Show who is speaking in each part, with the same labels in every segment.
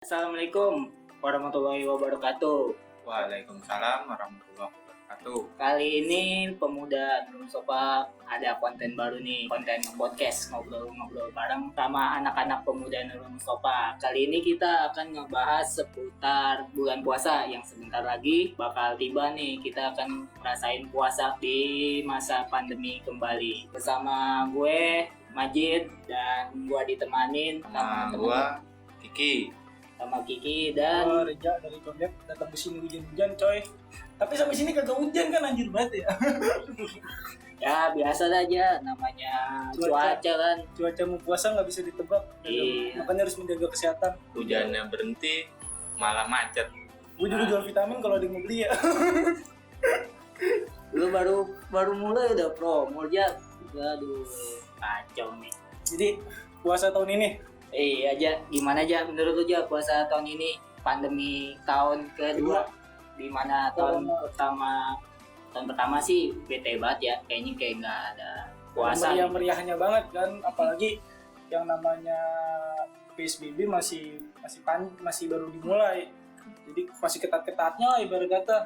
Speaker 1: Assalamualaikum warahmatullahi wabarakatuh.
Speaker 2: Waalaikumsalam warahmatullahi wabarakatuh.
Speaker 1: Kali ini pemuda Nurul Sofa ada konten baru nih, konten podcast ngobrol-ngobrol bareng sama anak-anak pemuda Nurul Sofa. Kali ini kita akan ngebahas seputar bulan puasa yang sebentar lagi bakal tiba nih. Kita akan ngerasain puasa di masa pandemi kembali. Bersama gue Majid dan gue ditemanin sama
Speaker 2: Gua Kiki.
Speaker 1: Dan
Speaker 3: Reja dari Condet datang ke sini hujan-hujan coy. Tapi sampai sini kagak hujan kan, anjir banget ya.
Speaker 1: ya biasa aja namanya cuaca kan.
Speaker 3: Cuaca mau puasa nggak bisa ditebak.
Speaker 1: Iya.
Speaker 3: Makanya harus menjaga kesehatan.
Speaker 2: Hujannya berhenti, malah macet.
Speaker 3: Gue juga jual vitamin kalau ada yang mau beli ya.
Speaker 1: Lu baru mulai udah promo aja. Aduh, kacau nih.
Speaker 3: Jadi puasa tahun ini
Speaker 1: Aja gimana aja menurut lu aja puasa tahun ini, pandemi tahun kedua, di mana tahun pertama sih bete banget ya, kayaknya kayak nggak ada puasa.
Speaker 3: meriah-meriahnya banget kan, apalagi yang namanya PSBB masih baru dimulai. Jadi masih ketat-ketatnya lah ibarat kata.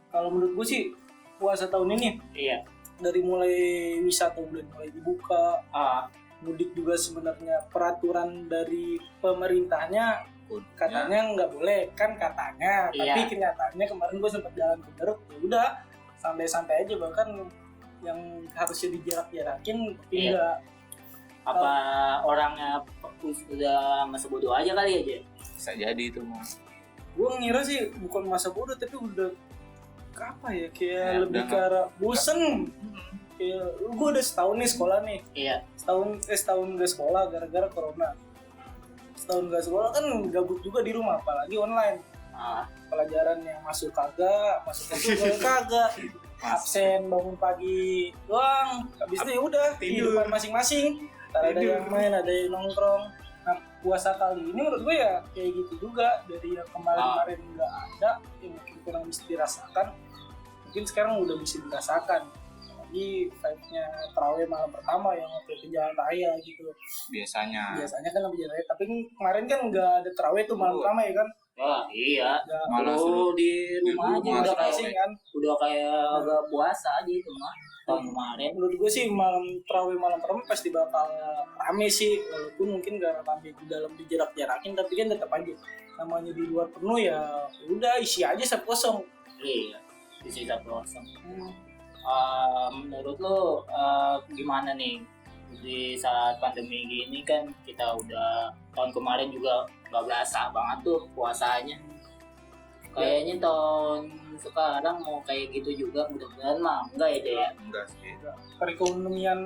Speaker 3: Kalau menurut gue sih puasa tahun ini
Speaker 1: Iya.
Speaker 3: dari mulai wisata udah mulai dibuka, mudik juga sebenarnya peraturan dari pemerintahnya katanya nggak boleh kan katanya,
Speaker 1: Iya.
Speaker 3: tapi kenyataannya kemarin gue sempat jalan ke Garut, ya udah santai-santai aja, bahkan yang harusnya dijarak-jarakin tapi
Speaker 1: Iya.
Speaker 3: nggak.
Speaker 1: Apa orangnya udah masa bodoh aja kali aja.
Speaker 2: Bisa jadi itu mau.
Speaker 3: Gue ngira sih bukan masa bodoh, tapi udah apa ya, kayak
Speaker 2: Ya,
Speaker 3: lebih
Speaker 2: udah
Speaker 3: ke arah bosen. Kayak gue udah setahun nih sekolah nih,
Speaker 1: Iya.
Speaker 3: setahun gak sekolah gara-gara corona. Setahun gak sekolah kan gabut juga di rumah, apalagi online. Pelajaran yang masuk kagak, masuk juga kagak, absen bangun pagi doang, habis itu ya udah
Speaker 2: Tidur.
Speaker 3: kehidupan masing-masing. Ntar ada yang main, ada yang nongkrong. Nah, puasa kali ini menurut gue ya kayak gitu juga, dari yang kemarin-kemarin nggak ada, yang mungkin kurang bisa dirasakan, mungkin sekarang udah bisa dirasakan. Lagi vibe-nya tarawih malam pertama yang sampai ke jalan raya gitu.
Speaker 2: Biasanya
Speaker 3: Biasanya kan lebih jalan raya, tapi kemarin kan nggak ada tarawih tuh malam pertama ya kan.
Speaker 1: Wah, iya.
Speaker 3: Nggak
Speaker 2: Malah
Speaker 1: Lu
Speaker 2: seru.
Speaker 1: di rumah
Speaker 2: Di
Speaker 1: aja
Speaker 2: rumah
Speaker 1: udah
Speaker 2: sekarang.
Speaker 1: kayak
Speaker 3: kan.
Speaker 1: udah kayak agak puasa aja itu mah tahun kemarin.
Speaker 3: Menurut gue sih malam tarawih malam pertama pasti bakal rame sih, walaupun mungkin gak rame di dalam dijarak-jarakin, tapi kan tetap aja namanya di luar penuh ya udah isi aja seposong.
Speaker 1: Iya, di sisa kosong. Menurut lo gimana nih di saat pandemi gini kan, kita udah tahun kemarin juga nggak berasa banget tuh puasanya. Kayaknya tahun sekarang mau kayak gitu juga, mudah-mudahan mah enggak ya Jaya.
Speaker 2: enggak sih.
Speaker 3: Perekonomian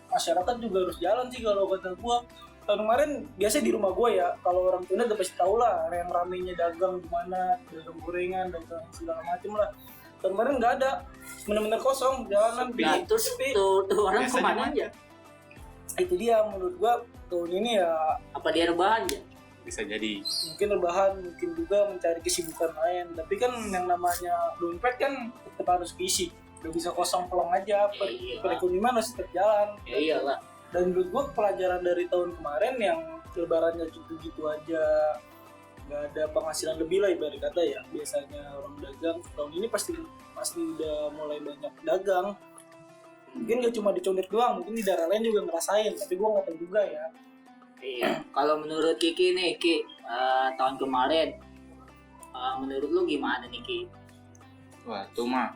Speaker 3: masyarakat juga harus jalan sih kalau kata gue. Tahun kemarin biasa di rumah gue ya, kalau orang Tunda udah pasti tau lah yang ramenya dagang di mana, dagang gorengan, dagang segala macem lah. Tahun kemarin nggak ada, bener-bener kosong, jalanan
Speaker 1: Nah, terus
Speaker 3: sepi.
Speaker 1: tuh orang
Speaker 2: Biasanya
Speaker 1: kemana
Speaker 2: mah.
Speaker 1: aja?
Speaker 3: Itu dia menurut gue tahun ini ya
Speaker 1: Apa dia rebahan ya?
Speaker 2: Bisa jadi.
Speaker 3: mungkin rebahan, mungkin juga mencari kesibukan lain. Tapi kan yang namanya dompet kan tetap harus diisi, udah bisa kosong pelong aja.
Speaker 1: Iya.
Speaker 3: Perekonomian harus tetap jalan.
Speaker 1: Ya iyalah.
Speaker 3: Dan menurut gue pelajaran dari tahun kemarin yang lebarannya gitu-gitu aja, nggak ada penghasilan lebih lah ibarat kata ya. Biasanya orang dagang, tahun ini pasti udah mulai banyak dagang. Mungkin gak cuma di Condet doang, mungkin di daerah lain juga ngerasain, tapi gue nggak tahu juga ya.
Speaker 1: Iya. Kalau menurut Kiki nih, Ki, tahun kemarin, menurut lu gimana nih, Ki?
Speaker 2: Wah, tuh mah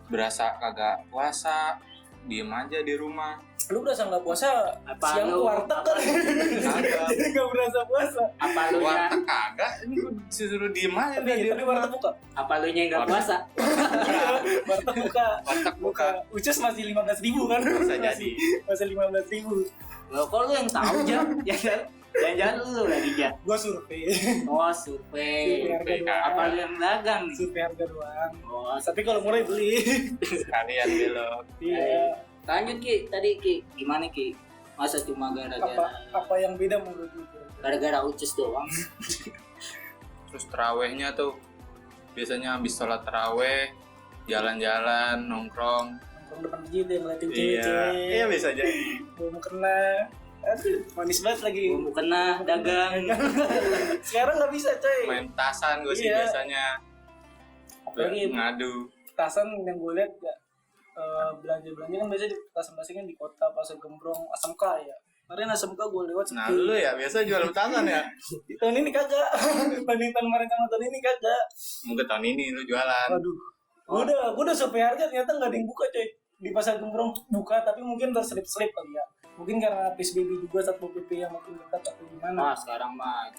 Speaker 2: berasa kagak puasa, diem aja di rumah.
Speaker 3: Lu berasa nggak puasa?
Speaker 1: Apa
Speaker 3: Siang
Speaker 1: lu-
Speaker 3: ke warteg kan?
Speaker 2: Kagak.
Speaker 3: Jadi nggak berasa puasa.
Speaker 1: Apa lu nya?
Speaker 2: Warteg kagak, ini gua disuruh diem aja
Speaker 3: Tapi
Speaker 2: di rumah.
Speaker 3: warteg buka.
Speaker 1: Apa lu nya nggak puasa?
Speaker 3: Warteg buka.
Speaker 2: Warteg buka.
Speaker 3: Ucus masih 15.000 kan?
Speaker 2: Bisa jadi.
Speaker 3: Masih 15.000.
Speaker 1: Loh, kok lu yang tahu Jam? Jangan lu lagi Jam.
Speaker 3: Gue survei.
Speaker 1: Oh, survei.
Speaker 3: Survei harga
Speaker 1: Apa
Speaker 3: doang.
Speaker 1: lu yang dagang nih?
Speaker 3: Survei harga doang.
Speaker 1: Oh,
Speaker 3: Tapi kalau murah beli.
Speaker 2: Sekalian belok.
Speaker 3: Iya.
Speaker 1: lanjut Ki, tadi Ki, gimana Ki? Masa cuma
Speaker 3: Apa yang beda menurut lu?
Speaker 1: gara-gara ucus doang?
Speaker 2: Terus terawihnya tuh biasanya habis sholat terawih jalan-jalan nongkrong.
Speaker 3: Nongkrong depan masjid yang ngeliatin
Speaker 2: Iya
Speaker 3: cewek-cewek.
Speaker 2: bisa jadi.
Speaker 3: Belum kena. Aduh, manis banget lagi.
Speaker 1: Gua mau kena dagang.
Speaker 3: Sekarang nggak bisa coy.
Speaker 2: Main tasan gue sih
Speaker 3: Iya.
Speaker 2: biasanya.
Speaker 3: Apalagi
Speaker 2: Ngadu.
Speaker 3: tasan yang gue lihat ya, belanja kan biasanya di tasan-tasan kan di kota Pasar Gembrong ASMK ya. Kemarin ASMK gue lewat
Speaker 2: Nah
Speaker 3: sepi.
Speaker 2: lu ya biasa jual tasan ya.
Speaker 3: Tahun ini kagak. Banding tahun kemarin sama tahun ini kagak.
Speaker 2: Mungkin tahun ini lu jualan.
Speaker 3: Waduh. Gue udah survei harga ternyata nggak ada yang buka coy. Di Pasar Gembrong buka tapi mungkin terselip-selip kali ya. Mungkin karena PSBB juga Satpol PP yang makin ketat atau gimana.
Speaker 1: Wah sekarang mah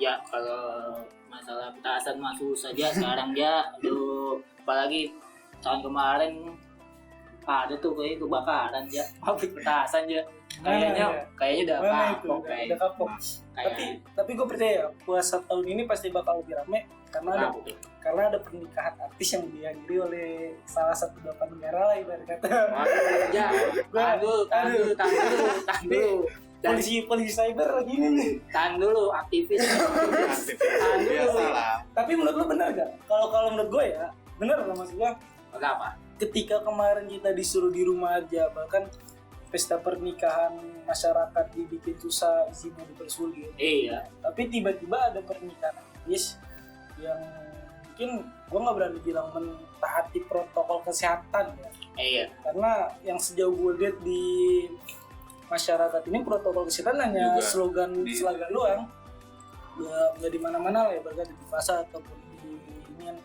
Speaker 1: ya kalau masalah petasan mah susah aja sekarang ya. Aduh, apalagi tahun kemarin ada tuh kayak kebakaran ya. Pabrik petasan ya. Kayaknya udah
Speaker 3: Mana itu?
Speaker 1: kapok
Speaker 3: Udah kapok.
Speaker 1: kayak
Speaker 3: Tapi gue percaya puasa tahun ini pasti bakal lebih rame karena ada pernikahan artis yang dihadiri oleh salah satu bapak negara lah ibarat kata.
Speaker 1: ya. Tahan dulu. Dan
Speaker 3: Polisi cyber lagi ini nih.
Speaker 1: tahan dulu aktivis. Tahan dulu.
Speaker 2: Biasa lah.
Speaker 3: Tapi menurut lo benar gak? Kalau menurut gue ya benar lah maksud gue.
Speaker 1: Kenapa?
Speaker 3: Ketika kemarin kita disuruh di rumah aja, bahkan pesta pernikahan masyarakat dibikin susah, izinnya dipersulit.
Speaker 1: Iya.
Speaker 3: Tapi tiba-tiba ada pernikahan artis yang mungkin gue nggak berani bilang mentaati protokol kesehatan ya,
Speaker 1: Iya.
Speaker 3: karena yang sejauh gue lihat di masyarakat ini protokol kesehatan hanya
Speaker 2: Juga
Speaker 3: slogan
Speaker 2: di-
Speaker 3: doang, nggak di mana-mana lah ya, bahkan di pasar ataupun di ini yang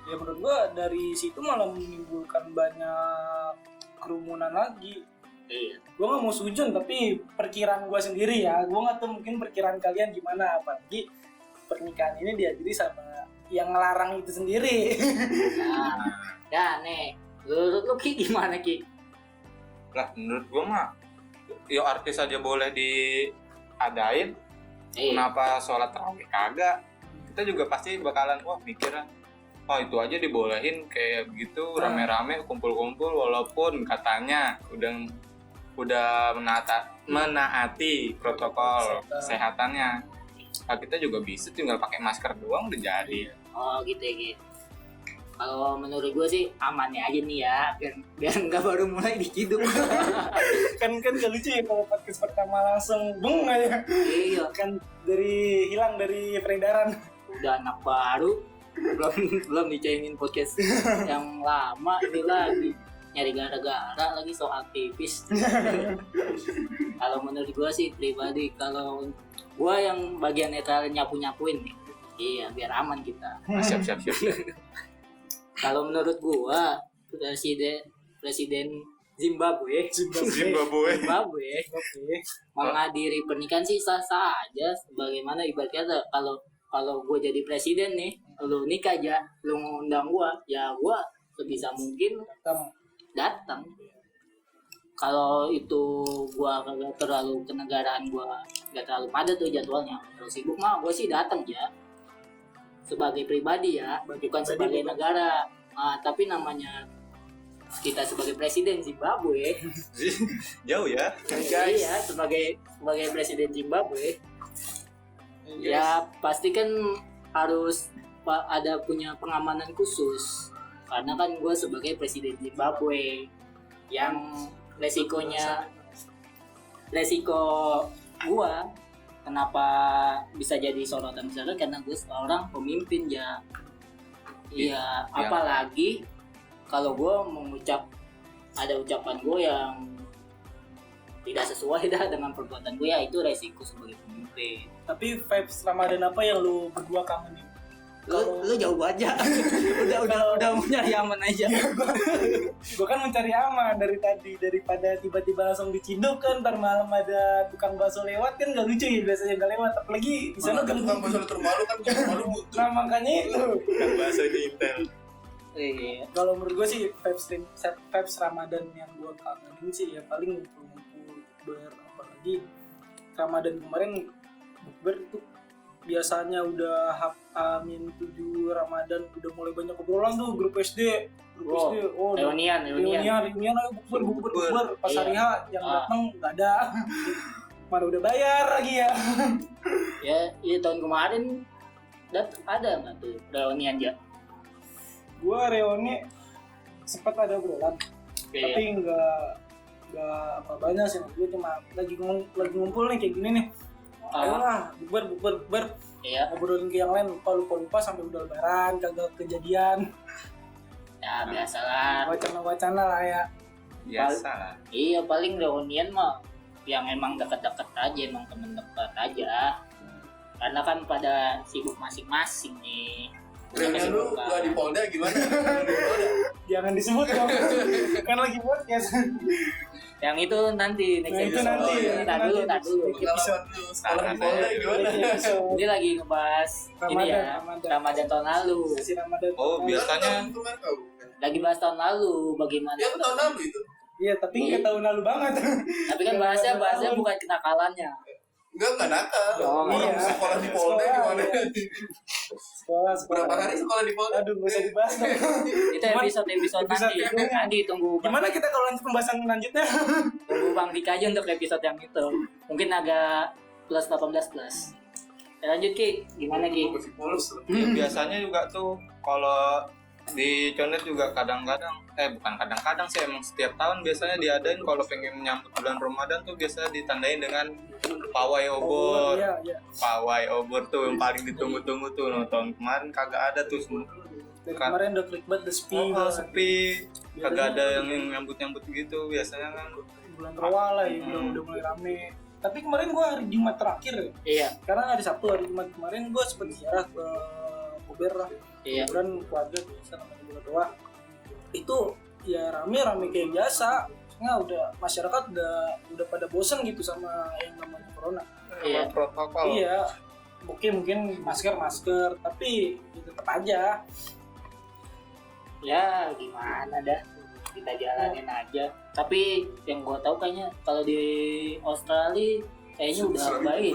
Speaker 3: ya menurut gue dari situ malah menimbulkan banyak kerumunan lagi.
Speaker 1: Iya.
Speaker 3: Gue nggak mau sujun tapi perkiraan gue sendiri ya, gue nggak tahu mungkin perkiraan kalian gimana, apalagi pernikahan ini dihadiri sama yang ngelarang itu sendiri.
Speaker 1: Nah, ya nih, lu Ki gimana Ki?
Speaker 2: Lah menurut gua mah yo artis aja boleh diadain. Kenapa sholat tarawih kagak? Kita juga pasti bakalan mikirnya oh itu aja dibolehin kayak begitu rame-rame kumpul-kumpul walaupun katanya udah menaati protokol kesehatannya. Nah, kita juga bisa tinggal pakai masker doang udah jadi.
Speaker 1: Oh gitu ya Ki. Kalau menurut gue sih amannya aja nih ya, biar nggak baru mulai diciduk.
Speaker 3: kan gak lucu ya kalau podcast pertama langsung bung aja,
Speaker 1: Iya,
Speaker 3: kan hilang dari peredaran.
Speaker 1: udah anak baru, belum dicengin podcast yang lama ini lagi nyari gara-gara lagi soal aktivis. Kalau menurut gue sih pribadi, kalau gue yang bagian netral nyapu-nyapuin nih, iya biar aman kita.
Speaker 2: Siap.
Speaker 1: Kalau menurut gua presiden Zimbabwe
Speaker 3: Oke.
Speaker 1: menghadiri pernikahan sih sah-sah aja, sebagaimana ibaratnya kalau gua jadi presiden nih, lu nikah aja, lu ngundang gua, ya gua sebisa mungkin datang. Kalau itu gua kagak terlalu kenegaraan, gua nggak terlalu padat tuh jadwalnya, terus sibuk mah gua sih datang ya. Sebagai pribadi ya, bukan sebagai negara. Tapi namanya kita sebagai presiden Zimbabwe.
Speaker 2: Jauh ya.
Speaker 1: Iya, sebagai presiden Zimbabwe. Ya pasti kan harus ada punya pengamanan khusus. Karena kan gue sebagai presiden Zimbabwe yang resiko gue kenapa bisa jadi sorotan besar karena gue seorang pemimpin ya. Iya, apalagi kalau gue ada ucapan gue yang tidak sesuai dengan perbuatan gue, ya itu resiko sebagai pemimpin.
Speaker 3: Tapi vibes Ramadan apa yang lu berdua kangenin?
Speaker 1: Lu jauh aja. udah mau nyari aman aja.
Speaker 3: Gue kan mencari aman dari tadi, daripada tiba-tiba langsung diciduk kan, ntar malam ada tukang bakso lewat kan gak lucu ya, biasanya gak lewat, apalagi di sana kan
Speaker 2: tukang bakso termalu kan termalu butuh.
Speaker 3: nah makanya itu.
Speaker 2: Tukang bakso di Intel.
Speaker 1: Iya.
Speaker 3: Kalau menurut gue sih vibes Ramadan yang gue kangenin sih ya paling ngumpul apalagi Ramadan kemarin bukber tuh biasanya udah Amin 7 Ramadan udah mulai banyak obrolan tuh grup SD.
Speaker 1: Reunian
Speaker 3: ayo bukber pas hari H yang datang nggak ada. Mana udah bayar lagi ya.
Speaker 1: Ya tahun kemarin ada nggak tuh reunian ya?
Speaker 3: Gua reuni sempat ada obrolan, tapi nggak nggak apa banyak sih, gue cuma lagi ngumpul nih kayak gini nih. Ayolah, bukber.
Speaker 1: Iya.
Speaker 3: Ngobrolin ke yang lain, lupa sampai udah lebaran, kagak kejadian.
Speaker 1: Ya biasalah.
Speaker 3: Wacana lah ya.
Speaker 2: Biasa lah.
Speaker 1: Iya paling reunian mah yang emang deket-deket aja, emang temen dekat aja. Karena kan pada sibuk masing-masing nih.
Speaker 4: Reunian lu gak di Polda gimana?
Speaker 3: Jangan disebut dong. Kan lagi podcast.
Speaker 1: Yang itu nanti next
Speaker 3: Nah, itu
Speaker 1: episode.
Speaker 3: nanti,
Speaker 1: Tar dulu.
Speaker 4: Pengalaman lu sekolah di Polda gimana?
Speaker 1: Ini lagi ngebahas ini ya, Ramadan tahun lalu.
Speaker 3: Masih Ramadan.
Speaker 2: Oh, biasanya
Speaker 1: Lagi bahas tahun lalu bagaimana.
Speaker 4: Ya tahun lalu itu.
Speaker 3: Iya, tapi nggak tahun lalu banget.
Speaker 1: Tapi kan bahasnya bukan kenakalannya.
Speaker 4: Enggak nakal.
Speaker 1: Oh,
Speaker 4: Orang
Speaker 3: iya.
Speaker 4: sekolah di Polda
Speaker 3: Sekolah,
Speaker 4: gimana?
Speaker 3: iya. Sekolah.
Speaker 4: Berapa hari sekolah di Polda?
Speaker 3: Aduh, nggak usah dibahas dong.
Speaker 1: Itu episode nanti. Nanti tunggu
Speaker 3: Gimana kita kalau lanjut pembahasan lanjutnya?
Speaker 1: Bang Dika aja untuk episode yang itu. Mungkin agak plus 18 plus. Lanjut Ki, gimana Ki?
Speaker 4: Masih polos.
Speaker 2: ya, biasanya juga tuh kalau di Condet juga kadang-kadang bukan kadang-kadang sih, emang setiap tahun biasanya diadain kalau pengen menyambut bulan Ramadan tuh biasanya ditandain dengan pawai obor.
Speaker 3: Iya.
Speaker 2: Pawai obor tuh yang paling ditunggu-tunggu tuh. Tahun kemarin kagak ada tuh semua.
Speaker 3: Dari kemarin udah klik banget, udah sepi.
Speaker 2: Sepi. Kagak ada yang nyambut-nyambut gitu biasanya kan.
Speaker 3: Bulan Rawal lah ya, udah mulai rame. Tapi kemarin gua hari Jumat terakhir ya.
Speaker 1: Iya.
Speaker 3: Karena hari Sabtu, hari Jumat kemarin gua sempet ziarah ke Kober lah.
Speaker 1: Iya.
Speaker 3: Kemudian keluarga biasa namanya bulan tua. Itu ya rame kayak biasa. Nah, udah masyarakat udah pada bosen gitu sama yang namanya corona.
Speaker 1: Iya.
Speaker 2: Protokol.
Speaker 3: Iya. Oke, mungkin masker, tapi ya tetap aja.
Speaker 1: Ya gimana dah, kita jalanin aja. Tapi yang gua tahu kayaknya kalau di Australia kayaknya udah baik.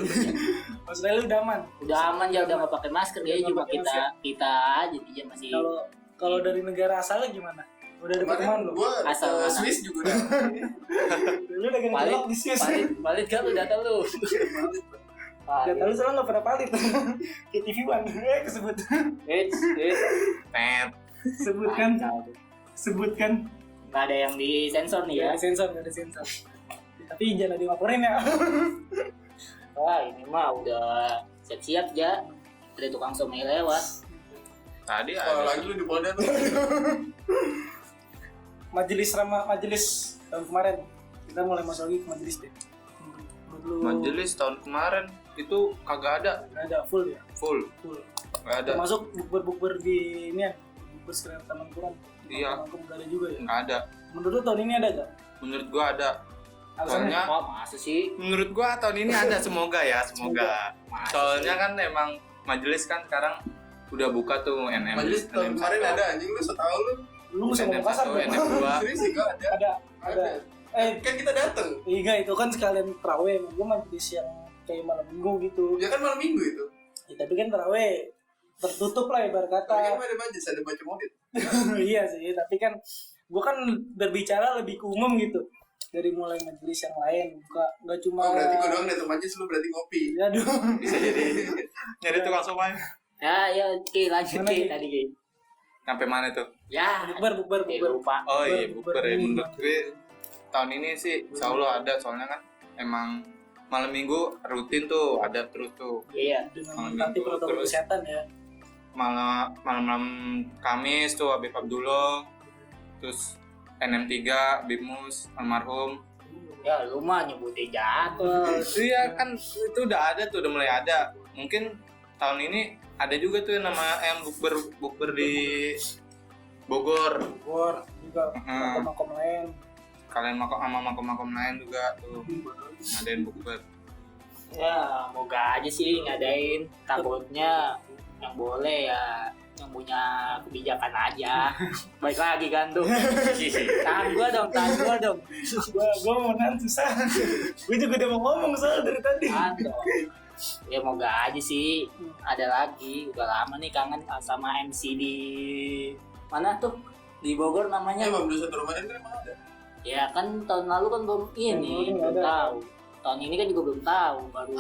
Speaker 3: Australia udah aman.
Speaker 1: Udah aman ya, udah nggak pakai masker ya,
Speaker 3: Udah
Speaker 1: cuma
Speaker 3: nggak pakai
Speaker 1: kita aja dia masih.
Speaker 3: Kalau dari negara asalnya gimana? Udah ada teman lu?
Speaker 4: Gua
Speaker 1: Asal mana?
Speaker 4: Swiss juga udah.
Speaker 3: Lu udah ganti
Speaker 1: Palit,
Speaker 3: lock di Swiss.
Speaker 1: palit kan lu data lu.
Speaker 3: Data lu soalnya nggak pernah palit. Kayak TV One, kesebut.
Speaker 2: Net.
Speaker 3: Sebutkan.
Speaker 1: Nggak ada yang disensor nih ya.
Speaker 3: Nggak ada sensor. Tapi jangan dilaporin ya.
Speaker 1: Wah ini mah udah siap-siap ya. Ada tukang somai lewat.
Speaker 2: Tadi
Speaker 4: Kalau
Speaker 2: ada
Speaker 4: lagi lu di Polda tuh.
Speaker 3: Majelis tahun kemarin. Kita mulai masuk lagi ke majelis deh. Menurut lu
Speaker 2: majelis tahun kemarin itu kagak ada
Speaker 3: nggak ada full ya?
Speaker 2: full. Nggak ada.
Speaker 3: Termasuk bukber di ini ya. Bukber sekitar Taman Kuran.
Speaker 2: Iya.
Speaker 3: Taman Kuran nggak ada juga ya.
Speaker 2: Nggak ada.
Speaker 3: Menurut lu tahun ini ada nggak?
Speaker 2: Menurut gua ada.
Speaker 3: Alasannya?
Speaker 2: Soalnya
Speaker 1: Wah masa sih?
Speaker 2: menurut gua tahun ini ada, semoga ya, semoga.
Speaker 1: Masa
Speaker 2: Soalnya
Speaker 1: sih?
Speaker 2: kan emang majelis kan sekarang udah buka tuh NM.
Speaker 4: Majelis tahun kemarin ada anjing lu setahu lu.
Speaker 3: Lu nggak usah ngomong kasar dong.
Speaker 2: NM2.
Speaker 4: Serius sih gak ada.
Speaker 3: Ada.
Speaker 4: Kan kita dateng.
Speaker 3: Iya itu kan sekalian terawih. Gue majelis yang kayak malam minggu gitu.
Speaker 4: Ya kan malam minggu itu.
Speaker 3: Ya, tapi kan terawih tertutup lah ibarat
Speaker 4: Tapi
Speaker 3: kata.
Speaker 4: kan ada majelis, ada baca maulid.
Speaker 3: Iya sih, tapi kan gue kan berbicara lebih ke umum gitu. Dari mulai majelis yang lain, nggak cuma.
Speaker 4: Oh berarti gua doang datang majelis, lu berarti ngopi.
Speaker 3: Aduh.
Speaker 2: Bisa jadi nyari tukang somai.
Speaker 1: Ya Ki lanjut
Speaker 3: Mana,
Speaker 1: Ki
Speaker 3: Ki?
Speaker 1: tadi Ki.
Speaker 2: Sampai mana tuh?
Speaker 1: Ya.
Speaker 3: Bukber.
Speaker 1: Lupa.
Speaker 2: Oh iya,
Speaker 3: Bukber
Speaker 2: bukber ya.
Speaker 3: ini
Speaker 2: Menurut gue tahun ini sih insya Allah ada, soalnya kan emang malam minggu rutin tuh ada terus tuh.
Speaker 1: Iya.
Speaker 3: Dengan nanti protokol
Speaker 2: Terus.
Speaker 3: kesehatan ya.
Speaker 2: Malam Kamis tuh Habib Abdullah, terus NM3 Bibmus almarhum.
Speaker 1: Ya lu mah nyebutin jatuh.
Speaker 2: Iya kan itu udah ada tuh, udah mulai ada. Mungkin tahun ini ada juga tuh yang nama yang bukber di Bogor.
Speaker 3: Bogor juga makom lain.
Speaker 2: Kalian sama makom lain juga tuh ngadain bukber.
Speaker 1: Ya moga aja sih ngadain. Takutnya yang boleh ya yang punya kebijakan aja. Baik lagi kan tuh. Tahan gua dong.
Speaker 3: Gua mau nahan susah. Gue juga udah mau ngomong soal dari tadi.
Speaker 1: Tahan dong. Ya moga aja sih ada lagi. Udah lama nih kangen sama MC di mana tuh di Bogor namanya.
Speaker 4: Emang 21 Ramadan kan emang ada.
Speaker 1: Ya kan tahun lalu kan belum ini belum tahu. Tahun ini kan juga belum tahu, baru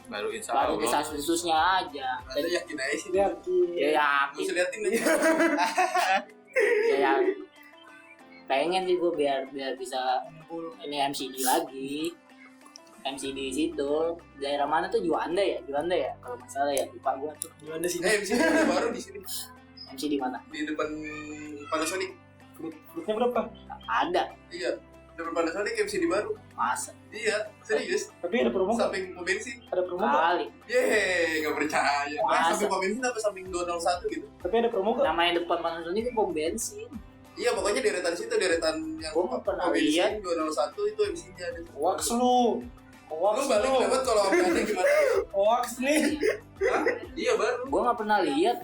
Speaker 2: Baru insya
Speaker 1: baru
Speaker 2: Allah.
Speaker 1: desas-desusnya aja.
Speaker 4: Ada yakin aja sih.
Speaker 3: Yakin.
Speaker 1: Ya yakin,
Speaker 4: Bisa liatin aja.
Speaker 1: ya pengen sih gue biar bisa
Speaker 3: ngumpul.
Speaker 1: Ini MCD lagi. MCD situ. Daerah mana tuh? Juanda ya? Kalau nggak salah ya. Lupa gua tuh.
Speaker 3: Juanda sini.
Speaker 4: Di sini ada baru di sini.
Speaker 1: MCD mana?
Speaker 4: Di depan Panasonic.
Speaker 3: Fruitnya berapa?
Speaker 1: Ada.
Speaker 4: Iya. Depan Panasonic MC di baru.
Speaker 1: Masa?
Speaker 4: Iya, serius.
Speaker 3: Tapi ada promo nggak?
Speaker 4: Samping pom bensin.
Speaker 3: Ada promo nggak?
Speaker 1: Kali.
Speaker 4: Yeay, nggak percaya.
Speaker 1: Masa?
Speaker 4: Samping pom bensin apa samping 201 gitu.
Speaker 3: Tapi ada promo nggak?
Speaker 1: Namanya depan Panasonic itu pom bensin.
Speaker 4: Iya, pokoknya deretan situ, deretan yang
Speaker 1: Gua nggak pernah
Speaker 4: pom
Speaker 1: lihat.
Speaker 4: bensin 201 itu MC-nya ada.
Speaker 3: Hoax lu.
Speaker 4: Lu balik lewat kalau sampai ada gimana?
Speaker 3: Hoax nih.
Speaker 4: Hah? Iya baru.
Speaker 1: Gua nggak pernah lihat.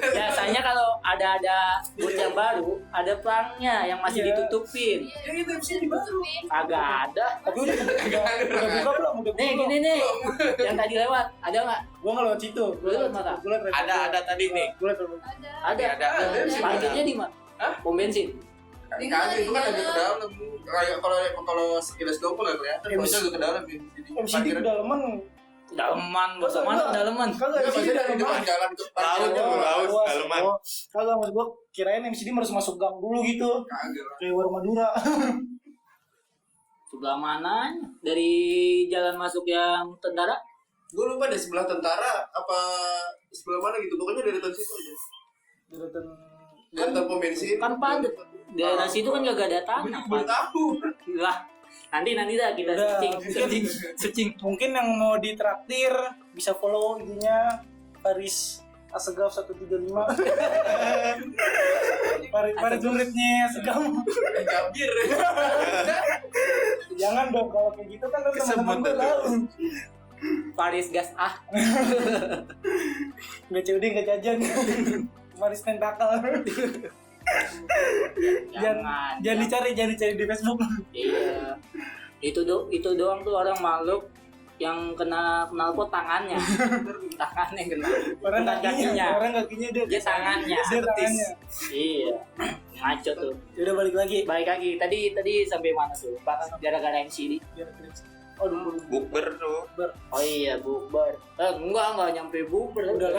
Speaker 1: biasanya kalau ada booth yang baru ada pelangnya yang masih
Speaker 3: Iya.
Speaker 1: ditutupin.
Speaker 3: Ya itu MC di baru.
Speaker 1: Agak ada.
Speaker 3: Tapi udah buka belum? Udah
Speaker 1: Nih
Speaker 3: buka.
Speaker 1: gini nih, yang tadi lewat ada nggak?
Speaker 3: Gua nggak lewat situ.
Speaker 1: Lu lewat mana?
Speaker 3: Gua lewat
Speaker 2: Ada tadi nih.
Speaker 3: Gua lewat
Speaker 1: Ada.
Speaker 2: Ada.
Speaker 1: Parkirnya di mana?
Speaker 4: Hah?
Speaker 1: Pom bensin.
Speaker 4: Kagak itu kan ada ke dalam. Kayak kalau sekilas doang nggak kelihatan.
Speaker 3: MC.
Speaker 4: Masih agak ke dalam ya.
Speaker 3: MC di kedalaman.
Speaker 1: Daleman, bahasa mana daleman?
Speaker 3: Kagak
Speaker 4: Enggak,
Speaker 3: MC di
Speaker 4: maksudnya di depan
Speaker 3: dalaman.
Speaker 4: jalan ke
Speaker 2: Laut,
Speaker 4: parkiran
Speaker 2: ya,
Speaker 4: doang.
Speaker 2: laut.
Speaker 3: Luas.
Speaker 2: dalaman.
Speaker 3: Oh, kagak maksud gua kirain MCD harus masuk gang dulu gitu.
Speaker 4: Kagak lah.
Speaker 3: Kayak warung Madura.
Speaker 1: Sebelah mana? Dari jalan masuk yang tentara?
Speaker 4: Gue lupa deh sebelah tentara apa sebelah mana gitu. Pokoknya deretan situ aja.
Speaker 3: Deretan
Speaker 4: Deretan pom bensin.
Speaker 1: Kan padat. Daerah situ kan gak ada tanah.
Speaker 4: Gue tahu.
Speaker 1: Lah, nanti dah kita
Speaker 3: Udah,
Speaker 1: searching.
Speaker 3: mungkin yang mau ditraktir bisa follow ininya Paris Asegaf 135. Paris muridnya Asegaf.
Speaker 4: Jabir.
Speaker 3: Jangan dong kalau kayak gitu kan teman-teman gue tahu.
Speaker 1: Paris gas
Speaker 3: Nggak COD nggak jajan. Paris tentakel. Jangan dicari di Facebook.
Speaker 1: Iya. Itu doang tuh orang makhluk yang kena knalpot tangannya. Tangannya kena.
Speaker 3: Orang
Speaker 1: Bukan
Speaker 3: kakinya dia
Speaker 1: tangannya.
Speaker 3: Dia tangannya.
Speaker 1: Iya. Ngaco tuh.
Speaker 3: Udah balik lagi.
Speaker 1: Balik lagi. Tadi sampai mana tuh? Gara-gara MCD.
Speaker 3: Aduh,
Speaker 2: Bukber tuh.
Speaker 1: Oh iya, bukber. Enggak nyampe bukber.
Speaker 3: udah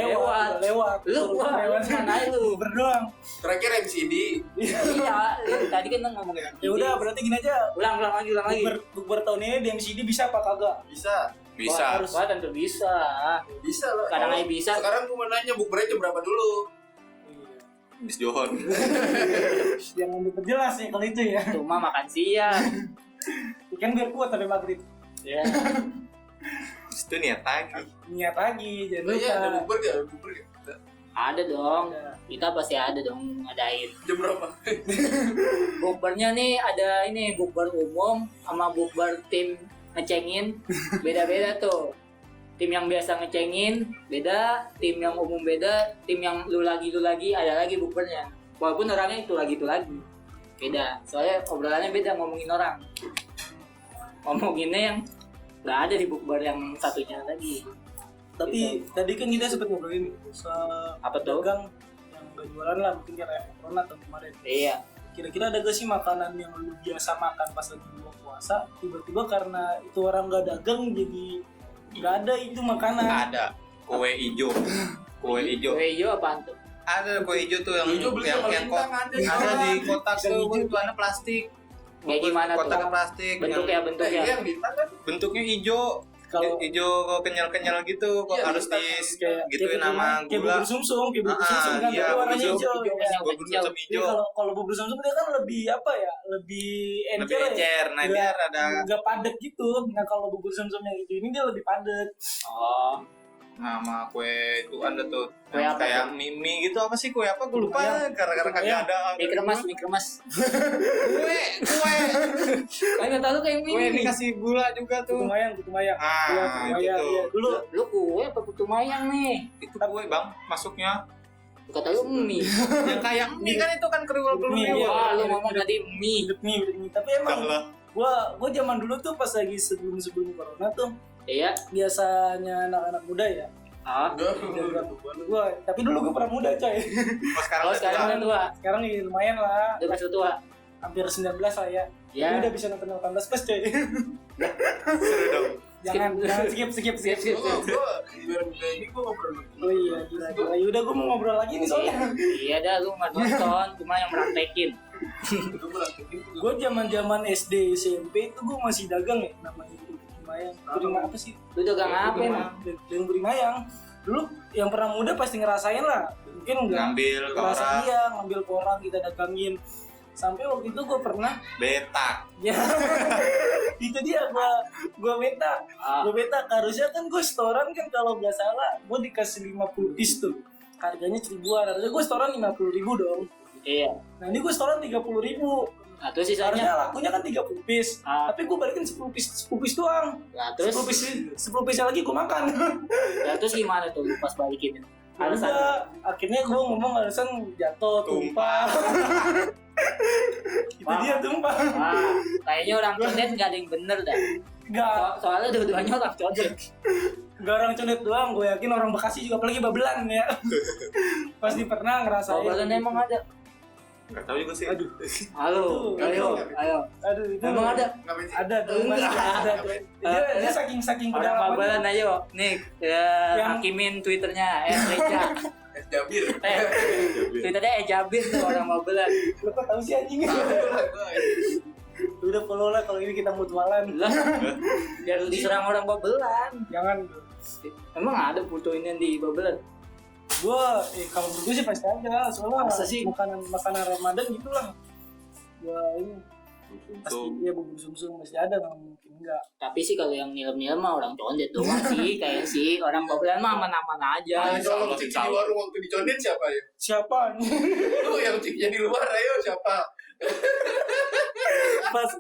Speaker 3: lewat.
Speaker 1: Lu mana lu?
Speaker 3: Berdoang.
Speaker 4: Terakhir MCD.
Speaker 1: Iya, tadi kan ngomongin MCD.
Speaker 3: Ya udah berarti gini aja.
Speaker 1: Ulang lagi.
Speaker 3: Bukber tahun ini di MCD bisa apa kagak?
Speaker 4: Bisa.
Speaker 2: Bisa.
Speaker 1: Wah, tentu bisa.
Speaker 4: Bisa lah.
Speaker 1: Kadang aja bisa.
Speaker 4: Sekarang gue mau nanya bukbernya jam berapa dulu?
Speaker 2: Bis Johon.
Speaker 3: Jangan diperjelas ya kalau itu ya.
Speaker 1: Cuma makan siang.
Speaker 3: Kan biar kuat sampai maghrib.
Speaker 1: Ya.
Speaker 2: Itu niat lagi.
Speaker 3: Niat lagi, jangan
Speaker 4: Iya, ada
Speaker 3: lupa.
Speaker 4: bukber gak? Ada bukber gak?
Speaker 1: Ada dong.
Speaker 3: Ada.
Speaker 1: Kita pasti ada dong ngadain.
Speaker 4: Jam berapa?
Speaker 1: Bukbernya nih ada ini bukber umum sama bukber tim ngecengin. Beda-beda tuh. Tim yang biasa ngecengin beda, tim yang umum beda, tim yang lu lagi ada lagi bukbernya. Walaupun orangnya itu lagi. Beda. Soalnya obrolannya beda ngomongin orang. Ngomonginnya yang nggak ada di bukber yang satunya lagi.
Speaker 3: Tapi tadi kan kita sempat ngobrolin
Speaker 1: Apa tuh?
Speaker 3: dagang yang gak jualan lah mungkin kayak corona tahun kemarin.
Speaker 1: Iya.
Speaker 3: Kira-kira ada gak sih makanan yang lu biasa makan pas lagi buka puasa tiba-tiba karena itu orang gak dagang jadi gak ada itu makanan.
Speaker 2: Ada. Kue ijo. Kue ijo.
Speaker 1: Kue hijau apaan tuh?
Speaker 2: Ada kue ijo tuh yang
Speaker 4: Kue ijo beli sama
Speaker 2: yang
Speaker 4: lintang ada.
Speaker 2: ada di kotak
Speaker 3: Kue
Speaker 2: tuh
Speaker 3: ijo.
Speaker 2: warna plastik.
Speaker 1: Kayak gimana tuh?
Speaker 2: Kotak plastik.
Speaker 1: Bentuknya
Speaker 4: Yang bintang kan?
Speaker 2: Bentuknya ijo.
Speaker 3: Kalau
Speaker 2: Ijo kenyal-kenyal gitu kok
Speaker 4: Iya,
Speaker 2: harus
Speaker 3: kayak
Speaker 2: gituin nama
Speaker 3: kayak
Speaker 2: gula.
Speaker 3: bubur sumsum kan
Speaker 2: Iya,
Speaker 3: tapi warnanya
Speaker 2: bubur
Speaker 3: hijau.
Speaker 1: hijau,
Speaker 3: Ya.
Speaker 2: Bubur
Speaker 1: Kecil.
Speaker 2: sumsum
Speaker 3: Jadi
Speaker 2: ijo.
Speaker 3: kalau bubur sumsum dia kan lebih apa ya? Lebih
Speaker 2: Lebih
Speaker 3: encer ya.
Speaker 2: encer. Nah,
Speaker 3: Nggak-
Speaker 2: dia ada
Speaker 3: Nggak padat gitu. Nah kalau bubur sumsum yang hijau ini dia lebih padat.
Speaker 1: Oh,
Speaker 2: nama kue itu ada tuh.
Speaker 1: Kue
Speaker 2: Yang
Speaker 1: apa
Speaker 2: kayak mie gitu apa sih kue apa gue lupa gara-gara kagak ada.
Speaker 1: mie kremes.
Speaker 2: Kue
Speaker 1: Kayaknya tahu lu kayak
Speaker 2: kue
Speaker 1: mie.
Speaker 2: dikasih gula juga
Speaker 3: Putu
Speaker 2: tuh.
Speaker 3: mayang. Iya,
Speaker 2: Ah,
Speaker 3: putu
Speaker 2: itu
Speaker 3: mayang.
Speaker 2: tuh.
Speaker 3: Iya. Dulu
Speaker 1: Lu kue apa putu mayang nih?
Speaker 2: Itu kue bang masuknya.
Speaker 1: Kata lu mie.
Speaker 2: Yang kayak mie kan itu kan kerul-kerul
Speaker 3: Mie,
Speaker 2: gitu.
Speaker 3: iya.
Speaker 1: Wah, lu ngomong tadi mie.
Speaker 3: hidup mie. Tapi emang gua zaman dulu tuh pas lagi sebelum corona tuh
Speaker 1: Iya.
Speaker 3: biasanya anak-anak muda ya.
Speaker 1: Ah.
Speaker 3: Gua tapi dulu gua pernah muda coy.
Speaker 2: Oh sekarang
Speaker 1: Oh,
Speaker 2: udah
Speaker 1: sekarang
Speaker 2: tua.
Speaker 1: udah tua.
Speaker 3: Sekarang nih lumayan lah.
Speaker 1: Udah masuk tua.
Speaker 3: Hampir 19 lah ya.
Speaker 1: Ya.
Speaker 3: Tapi udah bisa nonton 18 plus coy.
Speaker 2: Seru dong.
Speaker 3: jangan skip.
Speaker 1: Skip.
Speaker 4: Gue biar kayak ini gue ngobrol.
Speaker 3: Oh iya, gila. Yaudah gua mau ngobrol lagi nih soalnya.
Speaker 1: Iya dah lu nggak nonton, cuma yang meraktekin.
Speaker 3: Gue zaman SD SMP itu gue masih dagang ya, namanya Berimayang. Berimayang apa sih?
Speaker 1: Lu dagang apa emang?
Speaker 3: Dagang Berimayang. Dulu yang pernah muda pasti ngerasain lah. Mungkin enggak
Speaker 2: Ngambil ke
Speaker 3: ngerasain
Speaker 2: orang.
Speaker 3: dia, ngambil ke orang kita dagangin. Sampai waktu itu gue pernah
Speaker 2: Betak.
Speaker 3: ya itu dia gue beta. Gue beta harusnya kan gue setoran kan kalau nggak salah gue dikasih 50 piece tuh. Harganya 1.000-an. Harusnya gue setoran 50.000 dong.
Speaker 1: Iya.
Speaker 3: Nah ini gue setoran 30.000.
Speaker 1: Nah terus
Speaker 3: Harusnya
Speaker 1: sisanya.
Speaker 3: lakunya kan 30 piece. Tapi gue balikin 10 piece doang.
Speaker 1: Nah terus
Speaker 3: 10 piece lagi gue makan.
Speaker 1: ya, terus gimana tuh lu pas balikin? Alasan.
Speaker 3: Udah, akhirnya gue ngomong alasan jatuh, tumpah. Itu dia tumpah.
Speaker 1: Kayaknya orang condet nggak ada yang bener dah.
Speaker 3: Enggak,
Speaker 1: Soalnya dua-duanya orang condet.
Speaker 3: enggak orang condet doang, gue yakin orang Bekasi juga apalagi Babelan ya. Pasti pernah ngerasain.
Speaker 1: Babelan emang ada.
Speaker 2: Enggak tahu juga sih.
Speaker 3: Aduh.
Speaker 1: Halo, ayo.
Speaker 3: Aduh, itu
Speaker 1: Emang ada.
Speaker 4: Ngapain sih?
Speaker 3: ada dong, masih ada. Dia saking
Speaker 1: Orang Babelan ayo. Nih, ya,
Speaker 3: Yang-
Speaker 1: hakimin Twitternya Reja.
Speaker 4: Jabir.
Speaker 1: Twitternya Jabir tuh orang Babelan.
Speaker 3: Lu kok tahu sih anjing? Udah follow lah kalau ini kita mutualan.
Speaker 1: Lah, biar lu diserang orang Babelan.
Speaker 3: Jangan.
Speaker 1: Emang ada foto ini di Babelan?
Speaker 3: Gua kalau menurut gue sih pasti ada, soalnya
Speaker 1: Masa sih?
Speaker 3: makanan Ramadan gitulah. Gua ini pasti ya bubur sumsum pasti ada, nggak mungkin enggak.
Speaker 1: Tapi sih kalau yang nilem-nilem mah orang condet doang sih, kayak sih orang Babelan mah aman-aman aja.
Speaker 4: Kalau cik di warung waktu dicondet siapa ya?
Speaker 3: Siapa?
Speaker 4: Lu yang ciknya di luar ayo siapa?
Speaker 3: Pas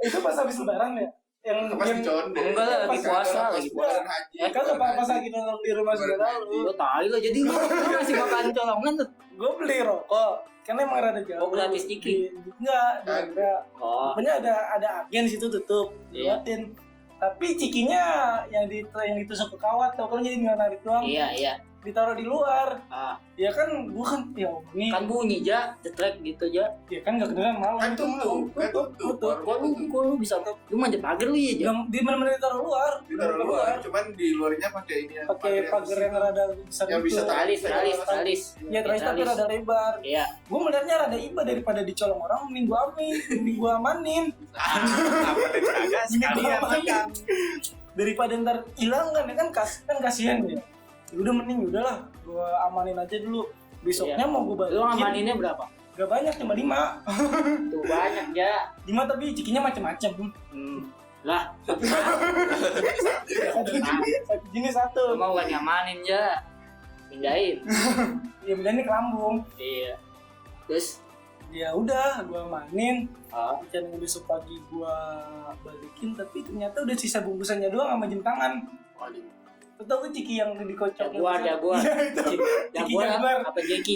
Speaker 3: itu pas habis lebaran ya? Yang
Speaker 4: Pas dicondet.
Speaker 1: Enggak lah, lagi
Speaker 3: Pas
Speaker 1: puasa,
Speaker 4: Pas
Speaker 1: lagi
Speaker 3: puasa.
Speaker 4: lebaran haji.
Speaker 3: Ya kan pas lagi nongkrong di rumah saudara lu.
Speaker 1: Lo tai lah, jadi lu masih makan colongan tuh.
Speaker 3: Gue beli rokok, karena emang rada jauh.
Speaker 1: Oh, gratis ciki?
Speaker 3: Enggak, enggak.
Speaker 1: Oh,
Speaker 3: Pokoknya ada agen situ tutup,
Speaker 1: Iya.
Speaker 3: buatin. Tapi cikinya yang ditusuk ke kawat, tau kan jadi nggak narik doang.
Speaker 1: iya.
Speaker 3: Ditaruh di luar.
Speaker 1: Ah,
Speaker 3: Ya kan, gua kan ya ini,
Speaker 1: kan bunyi aja, cetrek gitu aja.
Speaker 3: ya kan nggak kedengeran malam.
Speaker 4: Kan tutup, kan tutup.
Speaker 1: Kok lu bisa lu manjat pagar lu ya,
Speaker 3: Yang di mana-mana ditaruh luar.
Speaker 4: Ditaruh luar, cuman di luarnya pakai ini yang
Speaker 3: Pakai pagar yang rada besar
Speaker 4: yang
Speaker 3: gitu.
Speaker 4: bisa tarik.
Speaker 1: Tralis.
Speaker 3: Ya tralis tapi rada lebar.
Speaker 1: Iya.
Speaker 3: Gue melihatnya rada iba daripada dicolong orang, mending gua amanin.
Speaker 2: Apa teh kagak sekalian makan.
Speaker 3: Daripada ntar hilang kan, ya kan kasihan ya. Ya udah mending udahlah, gua amanin aja dulu. Besoknya mau gua balikin.
Speaker 1: Lu ngamaninnya berapa?
Speaker 3: Gak banyak, cuma 5.
Speaker 1: Tuh banyak ya.
Speaker 3: 5 tapi cikinya macam-macam.
Speaker 1: Lah,
Speaker 3: Satu jenis satu.
Speaker 1: lu mau gak nyamanin ya? Pindahin.
Speaker 3: Ya bedanya ke lambung.
Speaker 1: Iya. Terus
Speaker 3: Ya udah, gua amanin.
Speaker 1: ah,
Speaker 3: Besok pagi gua balikin, tapi ternyata udah sisa bungkusannya doang sama jam tangan.
Speaker 1: waduh.
Speaker 3: Lu tau gak ciki yang dikocok?
Speaker 1: Jaguar.
Speaker 3: Iya itu. Ciki Jaguar.
Speaker 1: Apa Jeki?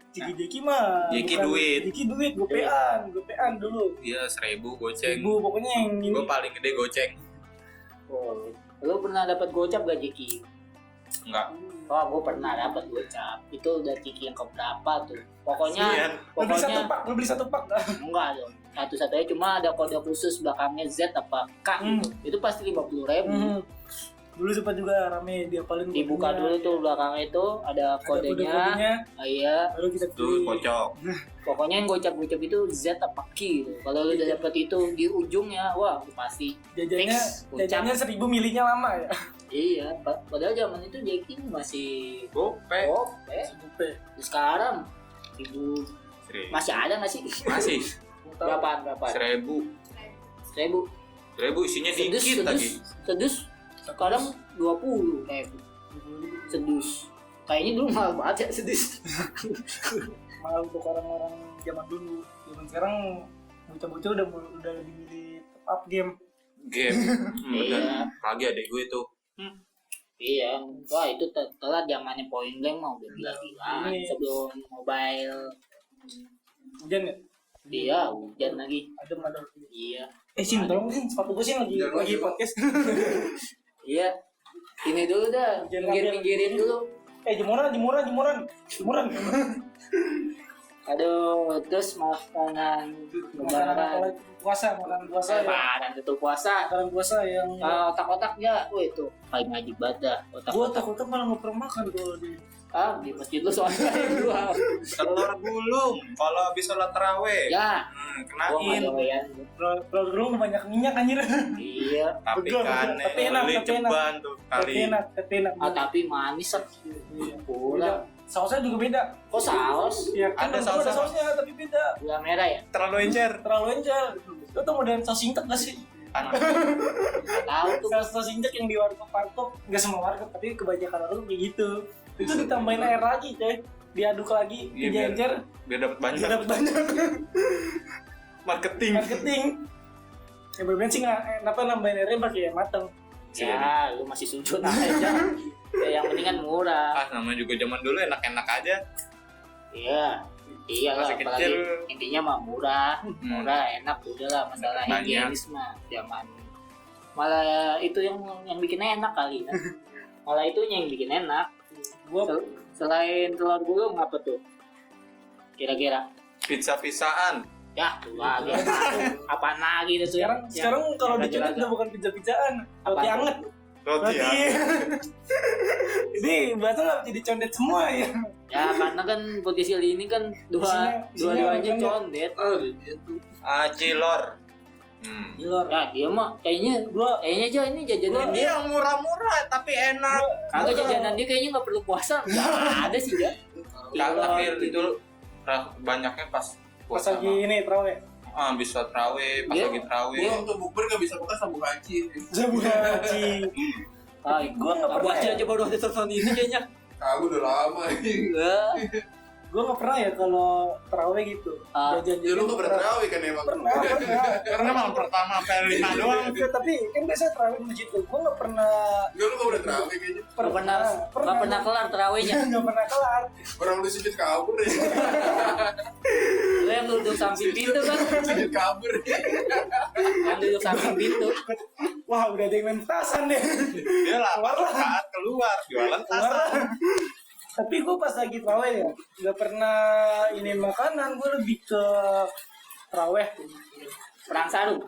Speaker 3: Ciki Jeki mah.
Speaker 2: Jeki
Speaker 3: bukan-
Speaker 2: duit.
Speaker 3: Jeki duit, gopean dulu.
Speaker 2: Iya 1.000 goceng.
Speaker 3: Ibu pokoknya yang ini.
Speaker 2: Gue paling gede goceng.
Speaker 1: Oh, lu pernah dapat gocap gak Jeki?
Speaker 2: Enggak.
Speaker 1: Oh, gue pernah dapat gocap. Itu udah Jeki yang keberapa tuh? Pokoknya,
Speaker 2: Sian.
Speaker 3: Lu beli satu pak dah.
Speaker 1: enggak dong. Satu-satunya cuma ada kode khusus belakangnya Z apa K gitu. Itu pasti 50.000.
Speaker 3: Dulu sempat juga rame dia paling
Speaker 1: Dibuka dulu tuh belakangnya itu ada kodenya. Iya.
Speaker 3: Baru kita
Speaker 2: Tuh
Speaker 3: pilih.
Speaker 2: kocok.
Speaker 1: Pokoknya yang gocap-gocap itu Z apa Q gitu. Kalau lu udah dapet itu di ujungnya, wah pasti
Speaker 3: Jajannya
Speaker 1: fix gocap.
Speaker 3: 1.000 milihnya lama ya.
Speaker 1: Iya, padahal zaman itu Jeki masih
Speaker 2: Gope.
Speaker 1: gope.
Speaker 3: Gope.
Speaker 1: Sekarang ibu masih ada nggak sih?
Speaker 2: Masih.
Speaker 1: Berapa?
Speaker 2: 1.000.
Speaker 1: 1.000.
Speaker 2: 1.000 isinya dikit lagi.
Speaker 1: Sedus. Sekarang 20.000. Sedus. Kayaknya dulu mahal banget ya sedus.
Speaker 3: Mahal untuk orang-orang zaman dulu. Zaman sekarang bocah-bocah udah lebih milih top up game.
Speaker 2: Game.
Speaker 1: Iya.
Speaker 2: Bener. Lagi adek gue tuh.
Speaker 1: Iya, wah itu telat zamannya point blank mah udah gila-gilaan
Speaker 3: Ini.
Speaker 1: sebelum mobile.
Speaker 3: Hujan ya?
Speaker 1: Dia hujan lagi.
Speaker 3: Adem.
Speaker 1: Iya.
Speaker 3: Sin, tolong Sin, sepatu gue Sin lagi
Speaker 4: Jangan lagi.
Speaker 3: podcast.
Speaker 1: Iya. Ini dulu dah,
Speaker 3: Hujan lagi.
Speaker 1: pinggir-pinggirin dulu.
Speaker 3: Jemuran.
Speaker 1: Aduh, terus makanan
Speaker 3: Makanan apa
Speaker 1: lebaran.
Speaker 3: lagi? Makanan puasa ya.
Speaker 1: Lebaran itu puasa.
Speaker 3: Makanan puasa yang
Speaker 1: Otak-otak ya, itu paling wajib banget dah.
Speaker 3: gua
Speaker 1: Otak-otak.
Speaker 3: takutnya malah nggak pernah makan kalau di
Speaker 1: Di masjid lu soalnya jual.
Speaker 2: Telur gulung kalau habis sholat tarawih.
Speaker 1: Ya, gua nggak
Speaker 2: Kenain.
Speaker 1: doyan.
Speaker 3: kalau dulu banyak minyak anjir.
Speaker 1: Iya.
Speaker 2: Tapi
Speaker 3: Betul,
Speaker 2: kan
Speaker 3: tapi enak,
Speaker 2: beli
Speaker 3: tapi enak.
Speaker 2: ceban tuh
Speaker 3: Tapi
Speaker 2: kali.
Speaker 3: enak.
Speaker 1: Tapi manis lah.
Speaker 3: Iya.
Speaker 1: Kurang.
Speaker 3: Sausnya juga beda.
Speaker 1: Kok saus?
Speaker 3: Iya, kan
Speaker 2: Ada
Speaker 3: ada
Speaker 2: sausnya.
Speaker 3: sausnya tapi beda.
Speaker 1: Gula merah ya?
Speaker 2: Terlalu encer.
Speaker 3: Terlalu encer. Lu tau modern saus intek gak sih?
Speaker 1: Nggak tahu tuh.
Speaker 3: Saus intek yang di warkop, nggak semua warkop tapi kebanyakan orang kayak gitu. Itu ditambahin air lagi, coy. Diaduk lagi,
Speaker 2: Iya,
Speaker 3: dijencer,
Speaker 2: Biar dapat banyak.
Speaker 3: bisa dapat banyak.
Speaker 2: Marketing.
Speaker 3: Marketing. Ya bener sih kenapa nambahin airnya pakai yang mateng.
Speaker 1: Ya, lu masih sujud aja. Ya, yang penting kan murah.
Speaker 2: Ah, namanya juga zaman dulu enak-enak aja.
Speaker 1: Iya. Iya lah,
Speaker 2: Masih
Speaker 1: apalagi
Speaker 2: kecil.
Speaker 1: intinya mah murah, enak udah lah masalah
Speaker 2: Banyak.
Speaker 1: higienis mah zaman. Malah itu yang bikin enak kali ya. Malah itunya yang bikin enak.
Speaker 3: Gua
Speaker 1: Selain telur gulung apa tuh? Kira-kira?
Speaker 2: Pizza-pizzaan.
Speaker 1: Ya, tuh lagi apa lagi itu
Speaker 3: sekarang kalau dicondet udah bukan pizza-pizzaan, roti
Speaker 1: Apa?
Speaker 3: anget.
Speaker 2: Roti ya.
Speaker 3: Ini bahasa nggak jadi condet semua ya.
Speaker 1: Ya karena kan podcast kali ini kan
Speaker 3: Isinya
Speaker 1: dua-duanya
Speaker 3: condet.
Speaker 1: condet.
Speaker 4: Oh gitu.
Speaker 2: Cilor.
Speaker 3: Di luar.
Speaker 1: Ya dia mah kayaknya aja ini jajanan
Speaker 2: Ini
Speaker 1: dia.
Speaker 2: yang murah-murah tapi enak.
Speaker 1: Kagak jajanan dia kayaknya nggak perlu puasa. Nggak ada sih dia.
Speaker 2: Tapi itu banyaknya pas
Speaker 3: Pas lagi ini terawih.
Speaker 2: bisa terawih, pas
Speaker 1: Iya.
Speaker 2: lagi terawih.
Speaker 4: Gua untuk bukber gak bisa buka sabung haji.
Speaker 3: Sabun haji.
Speaker 1: Ah,
Speaker 3: Gua nggak pernah
Speaker 1: Abah
Speaker 3: ya.
Speaker 1: aja baru ada telepon ini kayaknya.
Speaker 4: Aku udah lama ini.
Speaker 3: Gue nggak pernah ya kalau terawih gitu.
Speaker 1: Ah.
Speaker 4: Ya lu gak pernah terawih kan emang?
Speaker 3: Pernah.
Speaker 2: Karena emang pertama PL5 doang.
Speaker 3: Iya, tapi kan biasa terawih di masjid tuh. Gue nggak pernah.
Speaker 4: Enggak, lu gak pernah terawih kayaknya.
Speaker 1: Nggak pernah kelar terawihnya.
Speaker 3: Nggak pernah kelar.
Speaker 4: Orang lu sujud kabur ya.
Speaker 1: Lu yang duduk samping pintu kan?
Speaker 4: Sujud kabur.
Speaker 1: Yang duduk samping pintu.
Speaker 3: Wah udah ada yang main petasan deh.
Speaker 2: Dia 8 rakaat keluar jualan tasan.
Speaker 3: Tapi gue pas lagi terawih ya, nggak pernah ini makanan. Gue lebih ke terawih,
Speaker 1: Perang sarung.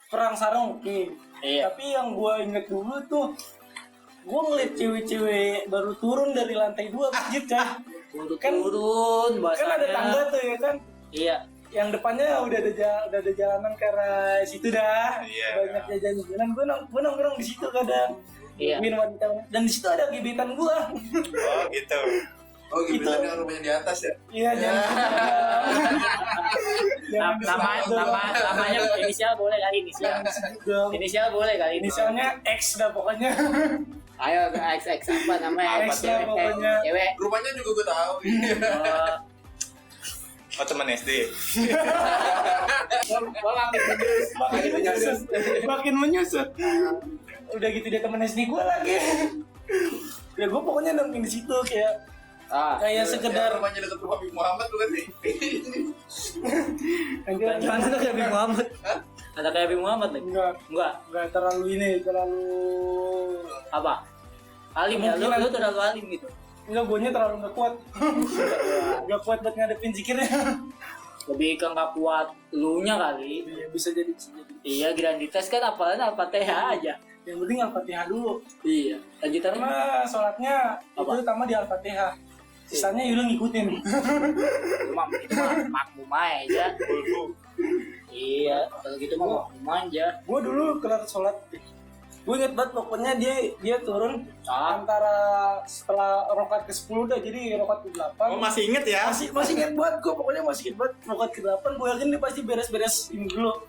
Speaker 3: perang sarung. Oke.
Speaker 1: Iya.
Speaker 3: Tapi yang gue inget dulu tuh, gue ngeliat cewek-cewek baru turun dari lantai 2 masjid kan.
Speaker 1: Turun
Speaker 3: Kan ada tangga tuh ya kan.
Speaker 1: Iya.
Speaker 3: Yang depannya udah ada jalanan ke arah situ dah.
Speaker 2: Iya.
Speaker 3: Banyak jajan-jajanan. Gue nongkrong di situ kadang.
Speaker 1: Iya.
Speaker 3: Minum dan di situ ada gebetan gue.
Speaker 2: Oh gitu.
Speaker 4: Oh gitu yang rumahnya di atas ya?
Speaker 3: Iya jangan.
Speaker 1: Namanya inisial boleh kali inisial.
Speaker 3: Dong.
Speaker 1: Inisial boleh kali
Speaker 3: Inisialnya X dah pokoknya.
Speaker 1: Ayo XX apa namanya?
Speaker 3: X lah pokoknya.
Speaker 1: Cewek.
Speaker 4: Rumahnya juga gue tahu.
Speaker 1: Oh,
Speaker 2: Oh teman SD.
Speaker 1: gua
Speaker 3: Makin menyusut. Udah gitu dia temen SD gue lagi. Ya gue pokoknya nongkrong di situ kayak
Speaker 4: Ya,
Speaker 3: sekedar
Speaker 4: rumahnya dekat rumah Bing Muhammad tuh kan nih.
Speaker 1: Jangan ada kayak Bing Muhammad. Ada kayak Bing Muhammad lagi? Enggak.
Speaker 3: terlalu
Speaker 1: Apa? Alim ya, lu terlalu alim gitu.
Speaker 3: enggak, guanya terlalu nggak kuat. Nggak kuat buat ngadepin zikirnya.
Speaker 1: Lebih ke nggak kuat lunya kali.
Speaker 3: Iya bisa jadi.
Speaker 1: Iya, granditas kan apalagi Al-Fatihah aja.
Speaker 3: Yang penting Al-Fatihah dulu.
Speaker 1: Iya. Lanjutan mah
Speaker 3: Karena sholatnya itu
Speaker 1: Apa?
Speaker 3: utama di Al-Fatihah. Sisanya Yul ngikutin.
Speaker 1: cuma itu mah makmum aja. Iya, kalau gitu mah makmum aja.
Speaker 3: Gue dulu kelar sholat. Gue inget banget pokoknya dia turun antara setelah rokat ke-10 dah, jadi rokat ke-8.
Speaker 2: Oh masih inget ya?
Speaker 3: Masih inget banget gue, pokoknya masih inget banget rokat ke-8. Gue yakin dia pasti beres-beres ini dulu.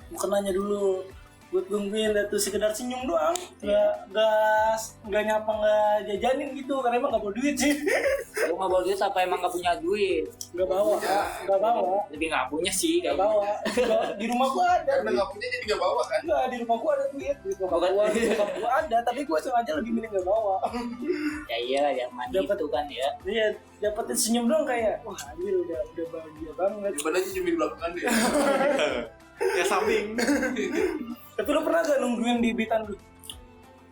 Speaker 3: Bukannya dulu. Gue tungguin dia tuh sekedar senyum doang, nggak nyapa, nggak jajanin gitu, karena emang nggak bawa duit sih.
Speaker 1: Lu nggak bawa duit apa emang nggak punya duit?
Speaker 3: Nggak bawa.
Speaker 1: Lebih nggak punya sih
Speaker 3: Nggak
Speaker 1: kayaknya.
Speaker 3: bawa. Di rumah gua ada.
Speaker 4: Karena nggak punya jadi nggak bawa kan?
Speaker 3: Enggak, di rumah gua ada duit. Di rumah gua ada, tapi gua sengaja lebih milih nggak bawa.
Speaker 1: Ya iyalah zaman
Speaker 3: Dapat.
Speaker 1: itu kan ya.
Speaker 3: Iya, dapetin senyum doang kayak, wah anjir udah bahagia banget.
Speaker 4: Daripada aja cuma di belakangan deh.
Speaker 2: Ya samping.
Speaker 3: Tapi lu pernah gak nungguin di bitan lu?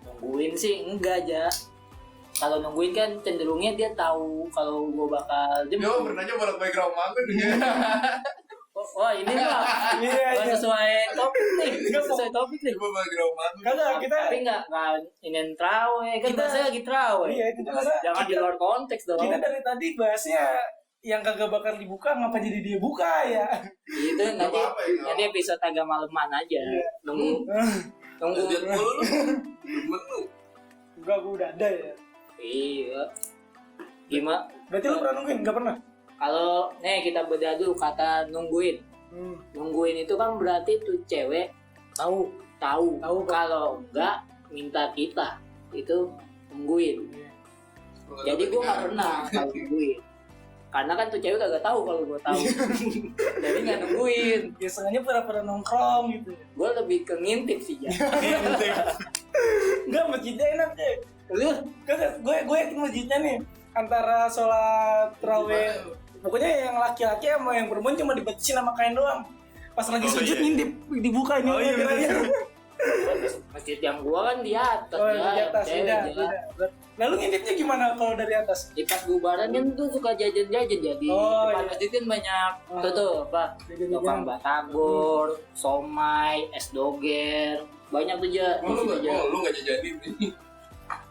Speaker 1: Nungguin sih enggak aja. kalau nungguin kan cenderungnya dia tahu kalau gue bakal
Speaker 4: Yo,
Speaker 1: jemput.
Speaker 4: pernahnya bolak-balik rumah gue nih.
Speaker 1: Oh ini mah
Speaker 3: Iya,
Speaker 1: nggak sesuai topik nih, nggak sesuai topik nih.
Speaker 4: Coba balik rumah gue.
Speaker 3: Kagak kita.
Speaker 1: Tapi nggak ingin terawih kan
Speaker 3: Kita-
Speaker 1: bahasanya lagi terawih.
Speaker 3: Iya itu masa
Speaker 1: Jangan di luar konteks dong.
Speaker 3: kita dari tadi bahasnya yang kagak bakal dibuka ngapa jadi dia buka ya.
Speaker 1: Itu
Speaker 4: Nggak
Speaker 1: nanti
Speaker 4: apa-apa, ya, nggak
Speaker 1: nanti episode agak maleman aja. Nunggu
Speaker 4: Lihat mulu lu. Demen lu.
Speaker 3: Enggak, gue udah ada ya.
Speaker 1: Iya. Gimana?
Speaker 3: Berarti lu pernah nungguin? Enggak pernah?
Speaker 1: Kalau nih kita bedah dulu kata nungguin. Nungguin itu kan berarti tuh cewek
Speaker 3: Tahu.
Speaker 1: tahu
Speaker 3: Tahu, Pak.
Speaker 1: kalau enggak minta kita itu nungguin. Jadi gue nggak pernah kalau nungguin. Karena kan tuh cewek kagak tahu kalau gue tahu. Jadi nggak nungguin.
Speaker 3: Ya sengaja pernah nongkrong gitu.
Speaker 1: Gue lebih ke ngintip sih ya.
Speaker 3: Enggak, masjidnya enak deh.
Speaker 1: Lu
Speaker 3: Kagak, gue yakin masjidnya nih antara sholat tarawih, pokoknya yang laki-laki sama yang perempuan cuma dibatasin sama kain doang. Pas lagi
Speaker 2: Oh,
Speaker 3: sujud
Speaker 2: iya.
Speaker 3: ngintip dibuka ini.
Speaker 2: Oh, iya,
Speaker 3: kiranya.
Speaker 1: masjid yang gua kan di atas
Speaker 3: Oh,
Speaker 1: ya,
Speaker 3: di atas
Speaker 1: cewek
Speaker 3: udah,
Speaker 1: ya.
Speaker 3: udah. Lalu ngintipnya gimana kalau dari atas?
Speaker 1: Di pas bubaran kan tuh suka jajan-jajan jadi
Speaker 3: Oh,
Speaker 1: depan
Speaker 3: iya.
Speaker 1: masjid kan banyak
Speaker 3: Oh.
Speaker 1: tuh apa
Speaker 3: Jajan-jajan.
Speaker 1: tukang batagor, somai, es doger, banyak tuh ja.
Speaker 4: Oh, lu
Speaker 1: Masjid ja.
Speaker 4: nggak jajanin nih.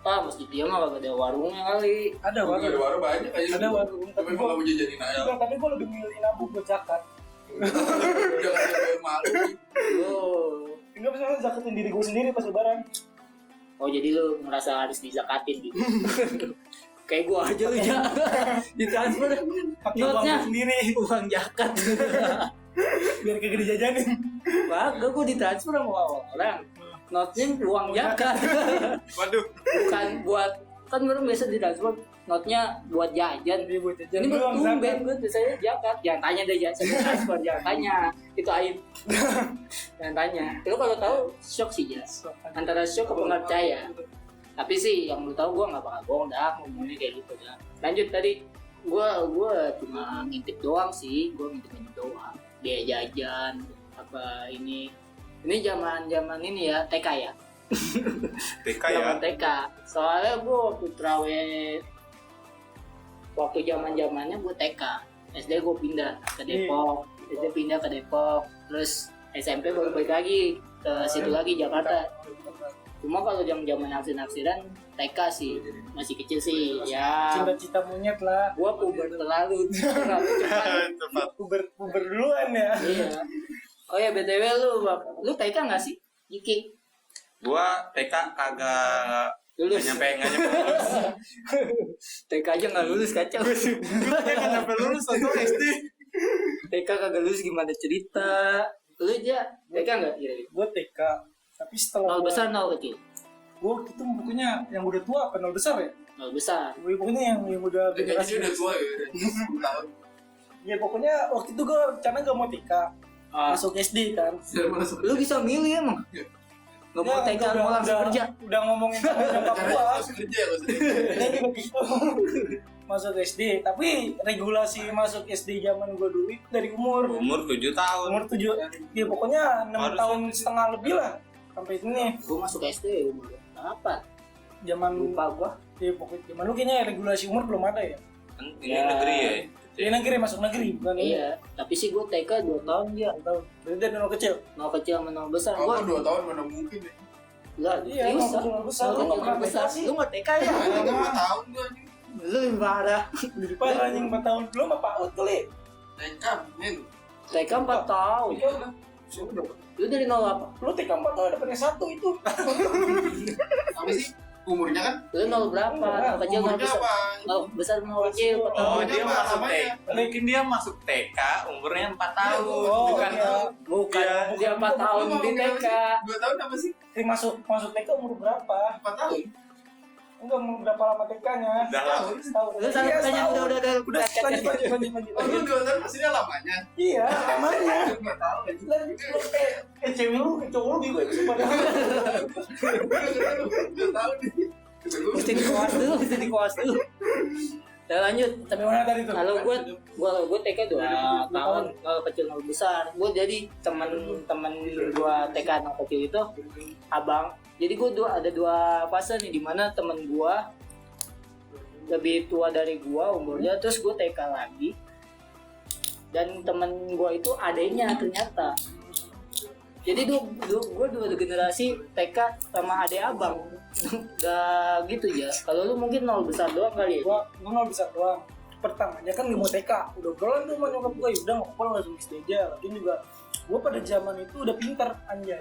Speaker 1: Ah, masjid dia mah kagak ada warungnya kali.
Speaker 3: Ada
Speaker 4: Ada
Speaker 3: warung.
Speaker 4: warung banyak aja.
Speaker 3: Ada warung.
Speaker 4: Tapi emang nggak mau jajanin aja.
Speaker 3: Enggak, tapi gue lebih milih nabung buat zakat.
Speaker 4: Jangan sampai malu.
Speaker 1: Oh.
Speaker 3: Enggak bisa zakatin diri gue sendiri pas lebaran.
Speaker 1: Oh, jadi lu ngerasa harus dizakatin gitu. Kayak gua aja lu ya. Ditransfer
Speaker 3: Pakai uang
Speaker 1: notnya
Speaker 3: gue sendiri
Speaker 1: uang zakat.
Speaker 3: biar kagak dijajanin.
Speaker 1: Kagak gua ditransfer sama orang. Notnya uang zakat.
Speaker 2: Waduh.
Speaker 1: Bukan buat kan orang biasa ditransfer notnya buat jajan.
Speaker 3: Jadi buat jajan
Speaker 1: Ini
Speaker 3: doang
Speaker 1: tumben
Speaker 3: zakat.
Speaker 1: gue biasanya zakat. Jangan tanya deh jangan transfer, jangan tanya. Itu aib. Jangan tanya. Lu kalau tahu shock sih ya. Antara shock apa nggak percaya. Tapi sih yang lu tahu gue nggak bakal bohong dah ngomongnya kayak gitu dah. Lanjut tadi gue cuma ngintip doang sih. Gue ngintip doang. Dia jajan apa ini zaman ini ya TK ya.
Speaker 2: TK ya.
Speaker 1: Zaman TK. Soalnya gue waktu terawih waktu zamannya gue TK. SD gue pindah ke Depok. SD pindah ke Depok. Terus SMP baru balik lagi ke situ lagi Jakarta. Cuma kalau zaman naksir-naksiran TK sih masih kecil sih ya.
Speaker 3: Cita-cita monyet lah.
Speaker 1: Gue puber terlalu cepat.
Speaker 2: Cepat.
Speaker 3: Puber duluan ya.
Speaker 1: Iya. Oh ya BTW lu TK nggak sih? Iki
Speaker 2: Gua TK kagak
Speaker 1: lulus.
Speaker 2: nggak nyampe lulus.
Speaker 1: TK aja nggak lulus kacau.
Speaker 2: Gua TK nyampe lulus atau SD.
Speaker 1: TK kagak lulus gimana cerita? Lu aja TK nggak? Iya.
Speaker 3: Gue TK. Tapi setelah
Speaker 1: Nol besar nol kecil.
Speaker 3: gue itu bukunya yang udah tua apa nol besar ya?
Speaker 1: Nol besar.
Speaker 3: Pokoknya yang udah
Speaker 4: Kayaknya
Speaker 3: generasi.
Speaker 4: udah tua ya. 10 tahun.
Speaker 3: Ya pokoknya waktu itu gue rencana gak mau TK. Masuk SD kan.
Speaker 4: Saya malah
Speaker 1: Lu bisa milih emang? Nggak mau TK
Speaker 3: udah-
Speaker 1: mau langsung
Speaker 3: udah-
Speaker 1: kerja.
Speaker 3: Udah ngomongin sama nyokap gue.
Speaker 4: Harus kerja ya maksudnya.
Speaker 3: Ini juga gitu. Masuk SD. Tapi regulasi masuk SD zaman gue dulu itu dari umur.
Speaker 2: Umur 7 tahun.
Speaker 3: Umur 7. Ya pokoknya 6
Speaker 2: Harusnya.
Speaker 3: tahun setengah lebih lah. Sampai ini.
Speaker 1: Gua masuk SD umur apa?
Speaker 3: Zaman
Speaker 1: Lupa gua.
Speaker 3: ya pokoknya zaman lu kayaknya regulasi umur belum ada ya.
Speaker 2: Kan ini negeri ya.
Speaker 3: Di negeri masuk negeri bukan ini.
Speaker 1: Iya. Tapi sih gua TK 2 tahun ya.
Speaker 3: Tahu. Berarti dari nol kecil.
Speaker 1: Nol kecil sama nol besar.
Speaker 4: Aku
Speaker 1: Gua
Speaker 4: 2 tahun mana mungkin ya.
Speaker 1: lah.
Speaker 3: Iya,
Speaker 1: serius,
Speaker 3: nol kecil, nol besar.
Speaker 1: nol
Speaker 3: Lu
Speaker 1: kecil,
Speaker 3: nggak pernah
Speaker 1: nol besar.
Speaker 3: TK sih.
Speaker 1: Lu nggak TK ya?
Speaker 4: Aku 4 tahun gua anjing.
Speaker 1: Lu lebih parah.
Speaker 3: Lebih parah anjing 4 tahun. Lu sama Pak Ut kali.
Speaker 4: TK men.
Speaker 1: TK 4 tahun.
Speaker 4: Iya lah. Siapa dapat?
Speaker 1: Lu dari nol apa?
Speaker 3: Lu TK 4 tahun dapetnya 1 itu.
Speaker 4: Apa sih? Umurnya kan?
Speaker 1: Lu nol berapa? Nol kecil nol
Speaker 4: Umurnya
Speaker 1: besar.
Speaker 4: apa?
Speaker 1: Nol besar nol kecil.
Speaker 3: Oh,
Speaker 1: Empat tahun.
Speaker 2: Oh,
Speaker 4: Namanya
Speaker 2: dia
Speaker 4: apa?
Speaker 2: masuk
Speaker 4: Namanya?
Speaker 2: TK. Mungkin dia masuk TK umurnya 4 tahun.
Speaker 3: Oh,
Speaker 2: Bukan
Speaker 3: iya.
Speaker 1: Bukan.
Speaker 2: Iya.
Speaker 1: Dia 4 tahun
Speaker 4: Lu mau
Speaker 1: di
Speaker 4: ngomongin apa
Speaker 1: TK.
Speaker 4: sih? 2 tahun apa sih?
Speaker 3: Masuk TK umur berapa?
Speaker 4: 4 tahun.
Speaker 3: Enggak mau berapa lama TK-nya?
Speaker 2: Udah lama.
Speaker 3: Setahun.
Speaker 1: Lu salah
Speaker 3: Iya,
Speaker 1: tanya
Speaker 3: setahun.
Speaker 1: udah
Speaker 3: Udah lanjut.
Speaker 4: Oh, lu 2 tahun maksudnya lamanya?
Speaker 3: Iya, namanya.
Speaker 4: 2 tahun aja.
Speaker 3: Cewek lu, cowok lu bingung itu pada.
Speaker 4: 2 tahun nih.
Speaker 1: Mesti di kuas dulu. Ya lanjut.
Speaker 3: Sampai mana tadi tuh?
Speaker 1: Kalau gue TK 2 tahun, nol kecil nol besar. Gue jadi teman-teman gue TK nol kecil itu abang. Jadi gue ada 2 fase nih, di mana temen gue lebih tua dari gua umurnya, terus gua TK lagi. Dan temen gua itu adeknya ternyata. Jadi gua dua generasi TK sama adek abang. Udah gitu ya. Kalau lu mungkin 0 besar doang kali ya.
Speaker 3: Gua nggak bisa doang. Pertamanya kan nggak mau TK, udah obrolan tuh sama nyokap gue, udah nggak apa-apa langsung SD aja. Lagian juga gue pada zaman itu udah pintar anjay.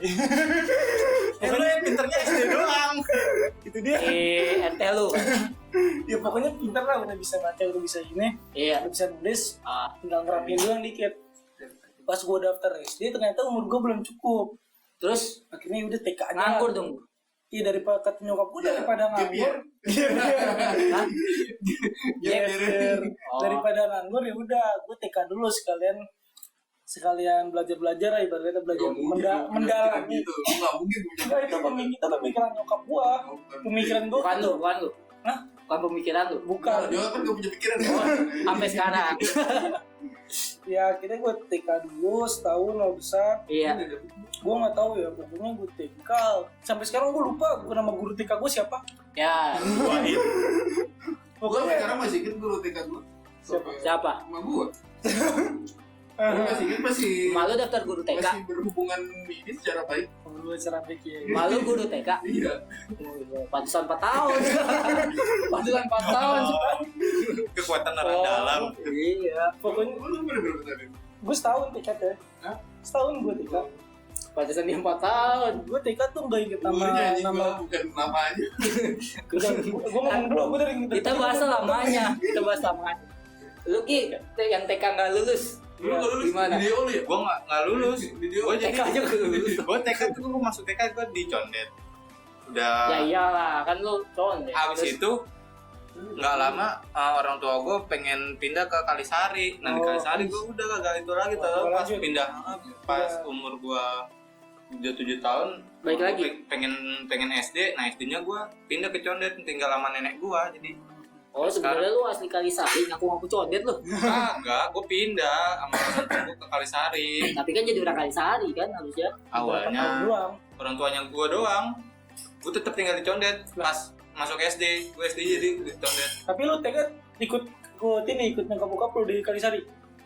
Speaker 2: Pokoknya pinternya SD doang.
Speaker 3: Itu dia.
Speaker 1: RT lu.
Speaker 3: Ya pokoknya pintar lah, udah bisa baca, udah bisa ini,
Speaker 1: Iya.
Speaker 3: udah bisa nulis,
Speaker 1: Ah,
Speaker 3: tinggal ngerapin doang dikit. Pas gue daftar SD ternyata umur gue belum cukup.
Speaker 1: terus
Speaker 3: Akhirnya udah TK aja.
Speaker 1: nganggur dong.
Speaker 3: Iya, daripada kata nyokap gue, daripada nganggur.
Speaker 1: Hah?
Speaker 3: Geser.
Speaker 1: Oh.
Speaker 3: Daripada nganggur ya udah gue TK dulu sekalian belajar lah, ibaratnya belajar mendalami.
Speaker 4: gitu. Nggak mungkin punya
Speaker 3: Enggak, itu pemikiran nyokap gua, pemikiran gua.
Speaker 1: Bukan lu.
Speaker 3: Hah?
Speaker 1: Bukan pemikiran lu.
Speaker 3: Bukan.
Speaker 4: Dia kan nggak punya pikiran.
Speaker 1: Sampai sekarang.
Speaker 3: Ya akhirnya gua TK dulu setahun nggak besar.
Speaker 1: Iya.
Speaker 3: Gua nggak tahu ya, pokoknya gua TK. Sampai sekarang gua lupa nama guru TK gua siapa.
Speaker 1: Ya,
Speaker 4: Gue
Speaker 3: Pokoknya
Speaker 4: sekarang masih inget guru TK gue.
Speaker 1: siapa?
Speaker 4: Sama gue. Gue masih inget, masih
Speaker 1: Malu daftar guru TK.
Speaker 4: masih berhubungan ini secara baik.
Speaker 3: gua cara pikir.
Speaker 1: Malu guru TK.
Speaker 4: Iya.
Speaker 1: Pantesan 4 tahun. Pantesan 4 tahun.
Speaker 2: Kekuatan orang
Speaker 1: Oh,
Speaker 2: dalam.
Speaker 1: Iya.
Speaker 3: Pokoknya
Speaker 4: Lu bener-bener tadi.
Speaker 3: gua setahun TK deh.
Speaker 4: Hah?
Speaker 3: Setahun gua TK.
Speaker 1: Pantesan dia 4 tahun.
Speaker 3: Gua TK tuh nggak inget
Speaker 4: Umurnya anjing
Speaker 3: nama.
Speaker 4: gua, bukan namanya.
Speaker 3: Gua ngomong dulu, gua dari inget.
Speaker 1: Kita bahas lamanya. Kita bahas lamanya. Lu Ki, yang TK nggak lulus.
Speaker 4: Lu nggak lulus
Speaker 1: Gimana?
Speaker 4: video lu ya?
Speaker 2: Gue nggak lulus.
Speaker 4: Video
Speaker 2: Gue jadi
Speaker 1: TK aja nggak lulus.
Speaker 2: gue TK tuh gue masuk TK gue di Condet. Udah.
Speaker 1: Ya iyalah, kan lu condet.
Speaker 2: Abis itu nggak lama orang tua gue pengen pindah ke Kalisari. Nah di
Speaker 3: Oh.
Speaker 2: Kalisari gue udah kagak itu lagi tuh.
Speaker 3: Oh,
Speaker 2: Pas
Speaker 3: lanjut.
Speaker 2: pindah pas
Speaker 3: Iya.
Speaker 2: umur gue udah 7 tahun.
Speaker 1: Balik
Speaker 2: gua
Speaker 1: lagi?
Speaker 2: pengen SD. Nah SD-nya gue pindah ke Condet, tinggal sama nenek gue. Jadi
Speaker 1: Oh, sebenarnya lu asli Kalisari, ngaku-ngaku condet lu.
Speaker 2: kagak, gue pindah sama orang tua gue ke Kalisari.
Speaker 1: Tapi kan jadi orang Kalisari kan harusnya.
Speaker 2: Awalnya
Speaker 3: doang.
Speaker 2: orang tuanya gue doang. Gue tetap tinggal di Condet. Pas masuk SD, gue SD jadi di Condet.
Speaker 3: Tapi lu TK ikut nyokap bokap lu di Kalisari.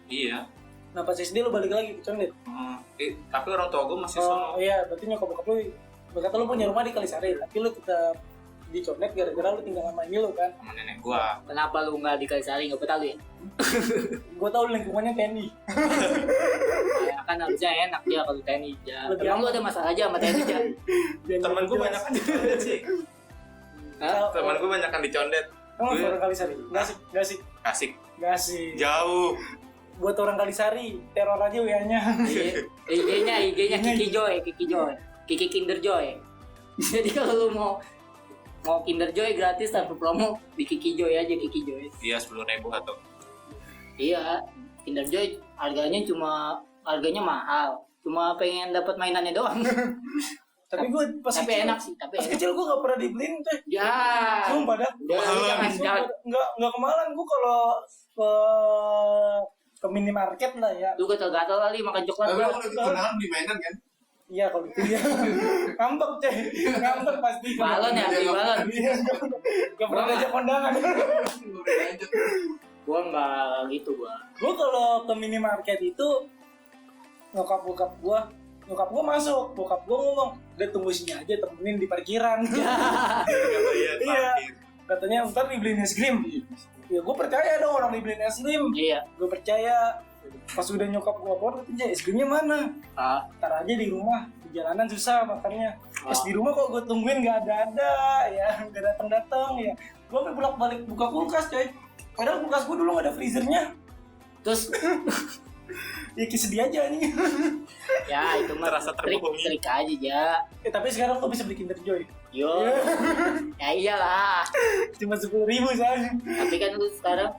Speaker 2: Iya.
Speaker 3: Nah pas SD lu balik lagi ke Condet.
Speaker 2: Tapi orang tua gue masih
Speaker 3: Oh
Speaker 2: sono.
Speaker 3: iya, berarti nyokap bokap lu berkata lu punya rumah di Kalisari, tapi lu tetap di Condet gara-gara lu tinggal sama ini lu kan.
Speaker 2: Sama nenek gue.
Speaker 1: Kenapa lu nggak di Kalisari? Nggak betah lu ya?
Speaker 3: Gua tahu lingkungannya TNI.
Speaker 1: Ya kan harusnya enak dia kalau TNI aja.
Speaker 3: Lebih
Speaker 1: Emang lu
Speaker 3: aman.
Speaker 1: ada masalah aja sama TNI aja?
Speaker 2: Temen gue banyak kan di Condet sih.
Speaker 1: Hah?
Speaker 2: Temen gue banyak kan di Condet.
Speaker 3: Kamu
Speaker 2: Gue-
Speaker 3: orang Kalisari? Gak sih.
Speaker 2: Kasih jauh.
Speaker 3: Buat orang Kalisari, teror aja WA-nya.
Speaker 1: IG-nya Kiki Joy. Kiki Kinder Joy. Jadi kalau lu mau Kinder Joy gratis tanpa promo di Kiki Joy aja, Kiki Joy.
Speaker 2: Iya 10.000 atau.
Speaker 1: Iya, Kinder Joy harganya mahal. Cuma pengen dapat mainannya doang.
Speaker 3: Tapi gue pas
Speaker 1: Tapi
Speaker 3: kecil,
Speaker 1: enak sih, tapi
Speaker 3: pas
Speaker 1: enak.
Speaker 3: kecil gue gak pernah dibeliin teh.
Speaker 1: Ya.
Speaker 3: Sumpah dah.
Speaker 1: Udah, jangan.
Speaker 3: Nggak kemalan gue kalau ke minimarket lah ya.
Speaker 1: Lu gatal-gatal kali makan coklat.
Speaker 4: Tapi
Speaker 1: Bro.
Speaker 4: lu udah kenalan di mainan kan?
Speaker 3: Iya kalau itu ya. Ngambek ceh, ngambek pasti.
Speaker 1: Balon ya, beli balon.
Speaker 3: Iya, gak pernah ngajak kondangan.
Speaker 4: Lu udah lanjut.
Speaker 1: Gua enggak gitu gua.
Speaker 3: Gue kalau ke minimarket itu nyokap gue masuk, bokap gue ngomong, udah tunggu sini aja, temenin di parkiran. Iya. Katanya ntar dibeliin es krim. Ya gue percaya dong orang dibeliin es krim.
Speaker 1: Iya.
Speaker 3: Gue percaya. Pas udah nyokap gue keluar, katanya es krimnya mana?
Speaker 1: Ah,
Speaker 3: Ntar aja di rumah, di jalanan susah makannya. Pas
Speaker 1: Ah.
Speaker 3: di rumah kok gue tungguin gak ada ya, gak datang ya. Gue sampai bolak-balik buka kulkas coy. Padahal kulkas gue dulu gak ada freezernya.
Speaker 1: terus
Speaker 3: Ya sedih aja nih.
Speaker 1: ya itu mah
Speaker 2: Terasa terbohongi.
Speaker 1: trik aja ya.
Speaker 3: Tapi sekarang gue bisa beli Kinder Joy.
Speaker 1: Yo. Ya iyalah.
Speaker 3: Cuma 10.000 soalnya.
Speaker 1: Tapi kan lu sekarang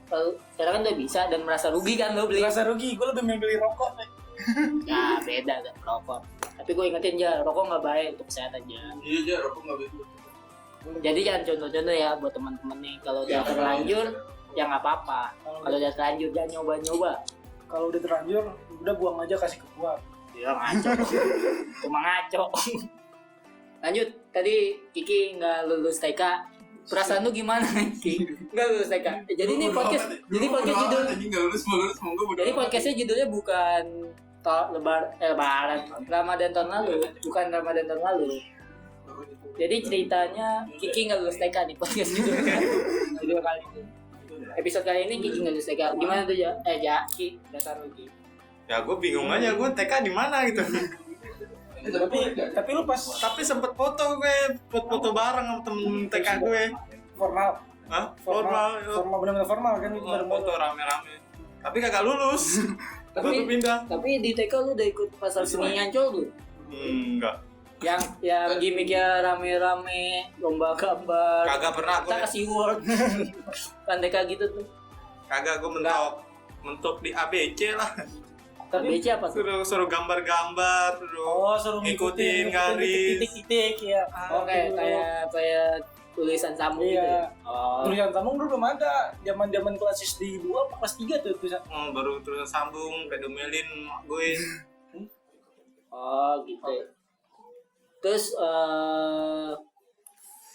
Speaker 1: kan udah bisa dan merasa rugi kan lu beli.
Speaker 3: Rasa rugi, gue lebih memilih rokok.
Speaker 1: Ya beda kan rokok. Tapi gue ingetin ya, rokok nggak baik untuk kesehatan ya.
Speaker 4: Iya aja, rokok nggak betul.
Speaker 1: Jadi jangan contoh-contoh ya buat teman-teman nih. Kalau udah terlanjur, ya nggak apa-apa. Kalau udah terlanjur jangan nyoba-nyoba.
Speaker 3: Kalau udah terlanjur, udah buang aja kasih ke gua.
Speaker 1: Ya ngaco. Cuma ngaco. Lanjut, tadi Kiki nggak lulus TK. perasaan lu gimana Ki? Enggak lulus TK. Jadi ini podcast judul. Jadi podcastnya judulnya bukan Lebaran Ramadan tahun lalu, bukan Ramadan tahun lalu. Jadi ceritanya Kiki nggak lulus TK nih podcast judul kali ini. Episode kali ini Kiki nggak lulus TK. Gimana tuh ya? Ki, dasar lu Ki.
Speaker 2: Ya gue bingung aja, gue TK di mana gitu.
Speaker 3: Tapi lu pas
Speaker 2: Sempet foto bareng sama temen TK gue.
Speaker 3: formal.
Speaker 2: Hah? Formal.
Speaker 3: Benar-benar formal kan itu
Speaker 2: Foto rame-rame. Tapi kagak lulus. Baru pindah.
Speaker 1: Tapi di TK lu udah ikut pasar seni Ancol lu?
Speaker 2: Enggak.
Speaker 1: Yang gimmicknya rame-rame, lomba gambar.
Speaker 2: Kagak pernah
Speaker 1: Kita
Speaker 2: gue.
Speaker 1: kasih award. Kan TK gitu tuh.
Speaker 2: Kagak gue mentok di ABC lah.
Speaker 1: Tapi BC apa tuh?
Speaker 2: Suruh gambar-gambar,
Speaker 3: suruh
Speaker 2: ngikutin garis.
Speaker 3: titik-titik ya.
Speaker 1: Oke, kayak tulisan sambung gitu.
Speaker 3: Iya.
Speaker 1: Oh.
Speaker 3: Tulisan sambung dulu belum ada. Zaman kelas SD 2 apa kelas 3 tuh tulisan.
Speaker 2: Baru tulisan sambung, pedomelin mak gue.
Speaker 1: Oh, gitu. Terus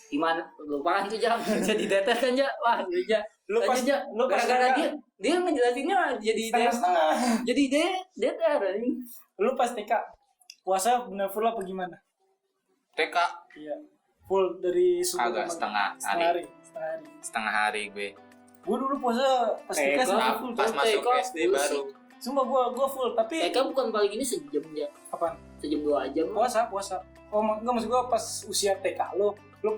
Speaker 1: gimana? Lupakan tuh jangan jadi datar kan ya. Wah, dia.
Speaker 3: Lu pas
Speaker 1: gara-gara dia ngejelasinnya jadi
Speaker 3: setengah.
Speaker 1: Jadi datar ini.
Speaker 3: Lu pas TK puasa bener full apa gimana?
Speaker 2: TK
Speaker 3: Iya. Full dari subuh
Speaker 2: agak
Speaker 3: ke
Speaker 2: setengah hari. Setengah hari gue.
Speaker 3: Gue dulu puasa pas TK sama full.
Speaker 2: Pas masuk
Speaker 1: TK
Speaker 2: SD baru.
Speaker 3: Sumpah gue full tapi
Speaker 1: TK bukan paling ini sejam ya.
Speaker 3: apaan?
Speaker 1: Sejam 2 jam.
Speaker 3: Puasa. Oh enggak, maksud gue pas usia TK lu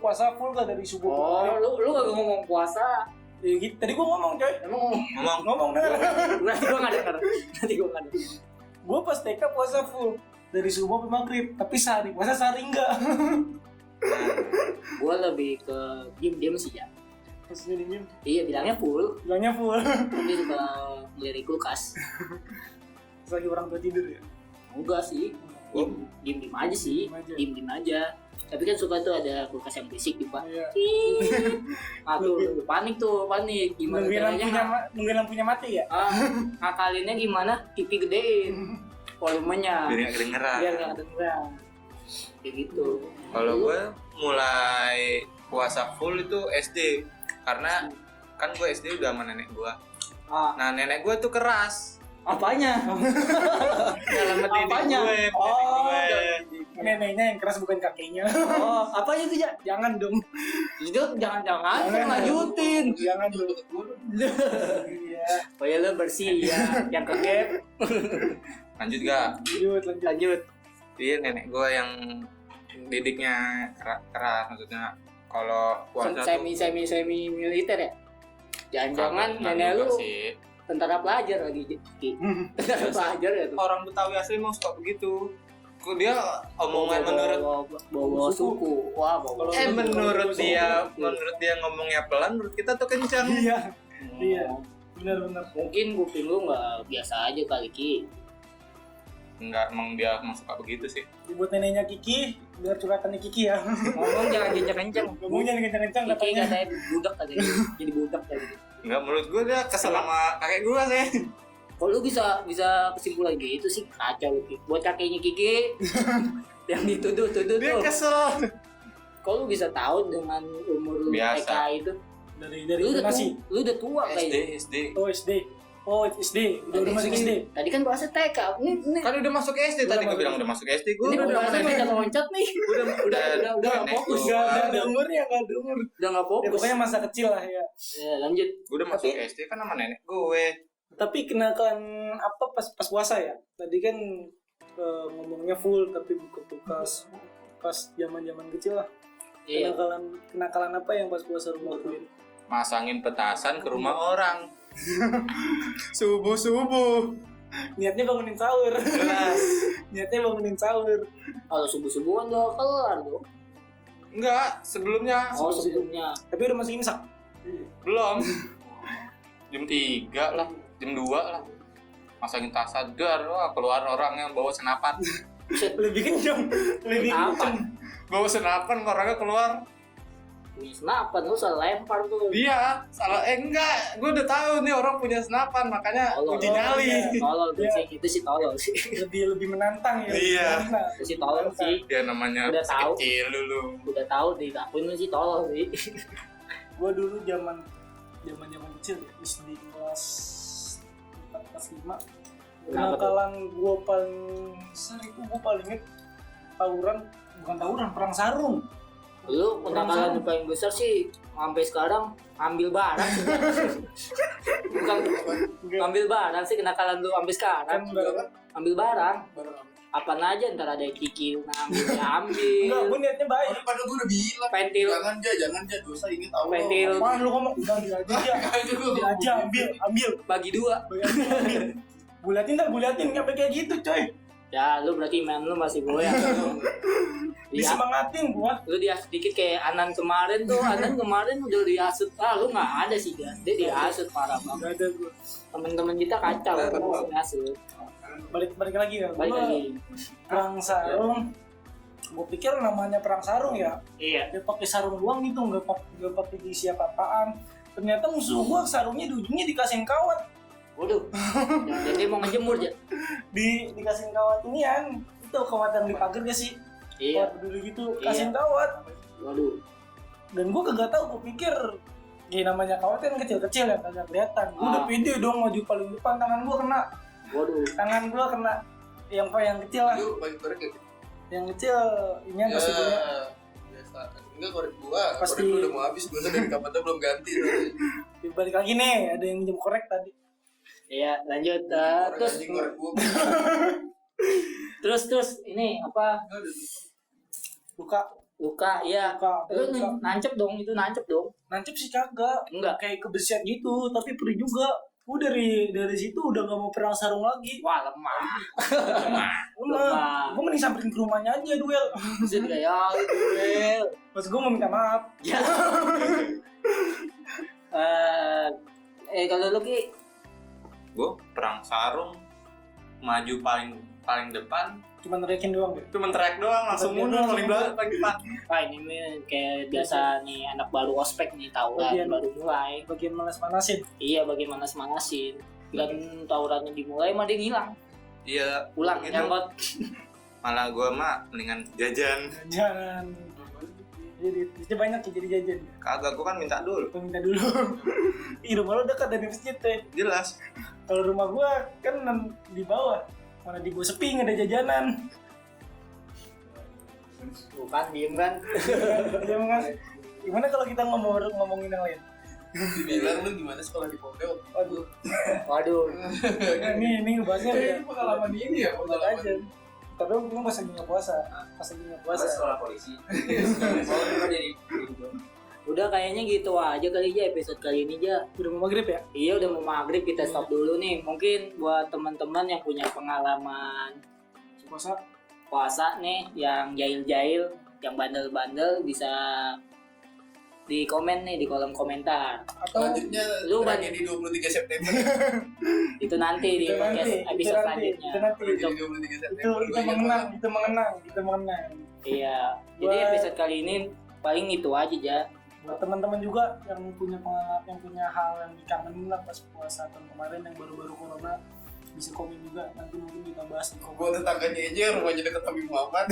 Speaker 3: puasa full gak dari subuh ke maghrib?
Speaker 1: Oh, lu gak ngomong puasa.
Speaker 3: Ya gitu. Tadi gue ngomong coy.
Speaker 1: Emang
Speaker 3: Ngomong denger.
Speaker 1: berarti gua enggak dengar.
Speaker 3: Gue pas TK puasa full dari subuh ke maghrib, tapi sehari puasa sehari enggak.
Speaker 1: Gua lebih ke diem sih ya.
Speaker 3: Pas diem
Speaker 1: Iya, bilangnya full.
Speaker 3: bilangnya full.
Speaker 1: Tapi suka ngelirik kulkas.
Speaker 3: Pas lagi orang tua tidur ya.
Speaker 1: Enggak sih. Diem aja sih. Diem aja. Tapi kan suka tuh ada kulkas yang berisik di Pak.
Speaker 3: Iya.
Speaker 1: Aduh, panik. Gimana caranya?
Speaker 3: Mungkin lampunya mati ya?
Speaker 1: Ngakalinnya gimana? TV gedein volumenya.
Speaker 2: Biar nggak kedengeran.
Speaker 1: Biar nggak kedengeran. Kayak gitu.
Speaker 2: Kalau gue mulai puasa full itu SD. Karena kan gue SD udah sama nenek gue. Nah nenek gue tuh keras.
Speaker 1: Apanya?
Speaker 2: Dalam mendidik
Speaker 1: Apanya?
Speaker 2: gue.
Speaker 3: Neneknya yang keras bukan kakeknya.
Speaker 1: Oh, apanya tuh ya?
Speaker 3: Jangan dong.
Speaker 1: Itu jangan lanjutin.
Speaker 3: Jangan dulu. Iya.
Speaker 1: Oh ya lo bersih ya, yang kegep.
Speaker 2: Lanjut gak?
Speaker 1: Lanjut.
Speaker 2: Iya nenek gue yang didiknya keras maksudnya. Kalau puasa tuh
Speaker 1: Semi militer ya. Jangan-jangan nenek lu
Speaker 2: sih.
Speaker 1: tentara pelajar lagi. Tentara pelajar ya tuh.
Speaker 2: Orang Betawi asli emang suka begitu. Kok dia omongan
Speaker 1: bawa suku. Wah, bawa.
Speaker 2: menurut dia ngomongnya pelan, menurut kita tuh kencang.
Speaker 3: Iya. Benar.
Speaker 1: Mungkin kuping lu nggak biasa aja kali Ki.
Speaker 2: Enggak, emang dia suka begitu sih.
Speaker 3: Buat neneknya Kiki, biar curhatannya Kiki ya.
Speaker 1: Ngomong jangan kencang-kencang.
Speaker 3: Ngomongnya kencang-kencang
Speaker 1: Kiki
Speaker 3: katanya.
Speaker 1: katanya budak katanya. Jadi budak tadi.
Speaker 2: Enggak, menurut gue dia kesel sama kakek gue sih.
Speaker 1: Kalau lu bisa kesimpulan gitu sih kacau lu Ki. Buat kakeknya Kiki yang dituduh
Speaker 2: Dia
Speaker 1: tuh.
Speaker 2: kesel.
Speaker 1: Kalau lu bisa tahu dengan umur lu
Speaker 2: Biasa.
Speaker 1: TK itu.
Speaker 3: Dari
Speaker 1: Lu
Speaker 3: masih.
Speaker 1: lu udah tua kayaknya.
Speaker 2: SD.
Speaker 3: Oh SD. Udah masuk SD.
Speaker 1: Tadi kan bahasa TK. Ini
Speaker 2: Kan udah masuk SD tadi gue bilang udah masuk SD. Gue
Speaker 1: ini
Speaker 2: udah
Speaker 1: bahasa
Speaker 2: nenek.
Speaker 1: loncat nih. Udah nggak
Speaker 2: nenek
Speaker 1: fokus.
Speaker 2: gua.
Speaker 3: Gak ada umurnya, gak ada umur.
Speaker 1: Udah nggak
Speaker 3: Ya,
Speaker 1: fokus.
Speaker 3: pokoknya masa kecil lah ya.
Speaker 1: Ya, lanjut.
Speaker 2: Gue udah masuk SD kan sama nenek gue.
Speaker 3: Tapi kenakalan apa pas puasa ya? Tadi kan ngomongnya full tapi buka kulkas. Pas zaman kecil lah.
Speaker 1: Iya.
Speaker 3: Kenakalan apa yang pas puasa lu lakuin?
Speaker 2: Masangin petasan ke rumah orang. Subuh.
Speaker 3: Niatnya bangunin sahur.
Speaker 2: Jelas.
Speaker 3: Niatnya bangunin sahur.
Speaker 1: Kalau subuh-subuhan udah kelar tuh.
Speaker 2: Enggak, sebelumnya.
Speaker 1: Oh, sebelumnya.
Speaker 3: Tapi udah masuk imsak.
Speaker 2: Belum. Jam 3 lah, jam 2 lah. Masangin tasan dar, wah keluar orangnya bawa senapan.
Speaker 3: Lebih kenceng.
Speaker 1: Apa?
Speaker 2: Bawa senapan orangnya keluar.
Speaker 1: Punya senapan lu salah lempar tuh.
Speaker 2: Dia salah enggak, gue udah tahu nih orang punya senapan makanya
Speaker 1: Tolol.
Speaker 2: uji nyali.
Speaker 1: Tolol sih, itu sih tolol sih.
Speaker 3: Lebih menantang ya.
Speaker 2: Iya.
Speaker 1: Itu sih tolol sih.
Speaker 2: Dia namanya
Speaker 1: Udah
Speaker 2: masih
Speaker 1: tahu.
Speaker 2: kecil dulu.
Speaker 1: Udah tahu dilakuin lu sih tolol sih.
Speaker 3: Gue dulu zaman kecil ya, SD kelas 4 kelas 5. Kenakalan gue paling besar itu gue paling inget perang sarung.
Speaker 1: Lu kenakalan paling besar sih sampai sekarang ambil barang sih. Bukan ambil barang sih kenakalan lu sampai sekarang. Ambil barang. Apaan aja, ntar ada kiki ngambil.
Speaker 3: Enggak, gue niatnya baik.
Speaker 4: Padahal gue udah bilang.
Speaker 1: Pentil.
Speaker 4: Jangan aja dosa inget Allah.
Speaker 1: Pentil.
Speaker 3: Wah, lu ngomong udah aja ambil.
Speaker 1: Bagi 2.
Speaker 3: Gue liatin sampai kayak gitu, coy.
Speaker 1: Ya, lu berarti iman lu masih goyang.
Speaker 3: Disemangatin gua.
Speaker 1: Lu diasut dikit kayak Anan kemarin tuh. Anan kemarin udah diasut. Lu nggak ada sih dia. Dia diasut parah banget.
Speaker 3: Gak ada gua.
Speaker 1: Temen-temen kita kacau. Diasut.
Speaker 3: Balik lagi ya.
Speaker 1: Balik lagi.
Speaker 3: Perang sarung. Gua pikir namanya perang sarung ya.
Speaker 1: Iya.
Speaker 3: Dia pakai sarung doang gitu, nggak pakai diisi apa-apaan. Ternyata musuh gua sarungnya di ujungnya dikasih kawat.
Speaker 1: Waduh. Jadi mau ngejemur aja.
Speaker 3: Dikasih kawat inian. Itu kawat yang di pagar gak sih?
Speaker 1: Iya.
Speaker 3: Kawat dulu gitu, kasih kawat.
Speaker 1: Waduh.
Speaker 3: Dan gua kagak tahu, gua pikir ya namanya kawat kan kecil-kecil ya, kagak kelihatan. Gua udah pede dong maju paling depan, tangan gua kena.
Speaker 1: Waduh.
Speaker 3: Tangan gua kena yang kecil lah.
Speaker 4: Lu bagi korek ya?
Speaker 3: Yang kecil ini yang pasti punya.
Speaker 4: Biasa. Enggak korek gua.
Speaker 3: Pasti.
Speaker 4: Korek gua udah mau habis, gua tuh dari kapannya belum ganti.
Speaker 3: Balik lagi nih, ada yang minjem korek tadi.
Speaker 1: Iya, lanjut.
Speaker 4: Korek gua.
Speaker 1: Terus ini apa? Luka, iya. Lu nancep dong, itu nancep dong.
Speaker 3: Nancep sih kagak.
Speaker 1: Enggak.
Speaker 3: Kayak kebersihan gitu, tapi perih juga. Gue dari situ udah gak mau perang sarung lagi.
Speaker 1: Wah, lemah.
Speaker 3: Gue mending samperin ke rumahnya aja duel.
Speaker 1: Bisa kayak duel.
Speaker 3: Pas gue mau minta maaf.
Speaker 1: Ya. Kalau lu Ki,
Speaker 2: Gue perang sarung maju paling depan,
Speaker 3: Cuma neriakin doang deh.
Speaker 2: cuma teriak doang langsung mundur paling belakang paling depan.
Speaker 1: wah ini kayak biasa nih anak baru ospek nih tawuran baru mulai.
Speaker 3: Bagian malas-manasin.
Speaker 1: Iya, bagaimana semanasin. Dan tawurannya dimulai mah dia ngilang.
Speaker 2: Iya,
Speaker 1: Pulang
Speaker 2: gitu.
Speaker 1: nyangkut.
Speaker 2: Malah gue mah mendingan jajan.
Speaker 3: Jangan. Jadi banyak ya jadi jajan.
Speaker 2: Kagak, gue kan minta dulu.
Speaker 3: Gue minta dulu. Ih, rumah lo dekat dari masjid teh.
Speaker 2: Jelas.
Speaker 3: Kalau rumah gue kan di bawah. Mana di bawah sepi nggak ada jajanan.
Speaker 1: Bukan, diem kan.
Speaker 3: Diam kan. Gimana kalau kita ngomongin yang lain?
Speaker 4: Dibilang lu gimana sekolah di pondok?
Speaker 1: Waduh.
Speaker 3: Ini ngebahasnya ya.
Speaker 4: Ini pengalaman ini ya,
Speaker 3: Udah
Speaker 4: pengalaman
Speaker 3: aja. Tapi gue pas lagi nggak puasa.
Speaker 4: sekolah polisi.
Speaker 1: Udah kayaknya gitu aja kali ya episode kali ini aja.
Speaker 3: Udah mau maghrib ya?
Speaker 1: Iya, udah mau maghrib, kita stop dulu nih. Mungkin buat teman-teman yang punya pengalaman puasa nih, yang jahil-jahil, yang bandel-bandel, bisa di komen nih di kolom komentar.
Speaker 3: Atau
Speaker 4: Selanjutnya
Speaker 1: Lu
Speaker 4: terakhir di 23 September.
Speaker 1: Itu nanti di podcast episode selanjutnya.
Speaker 3: Itu nanti.
Speaker 4: Di 23 September.
Speaker 3: Itu mengenang.
Speaker 1: Iya. Jadi episode kali ini paling itu aja ya.
Speaker 3: Buat teman-teman juga yang punya pengalaman, yang punya hal yang dikangenin lah pas puasa tahun kemarin yang baru-baru corona, bisa komen juga, nanti mungkin kita bahas di komen.
Speaker 4: Gue tetangganya aja rumahnya dekat Habib Muhammad.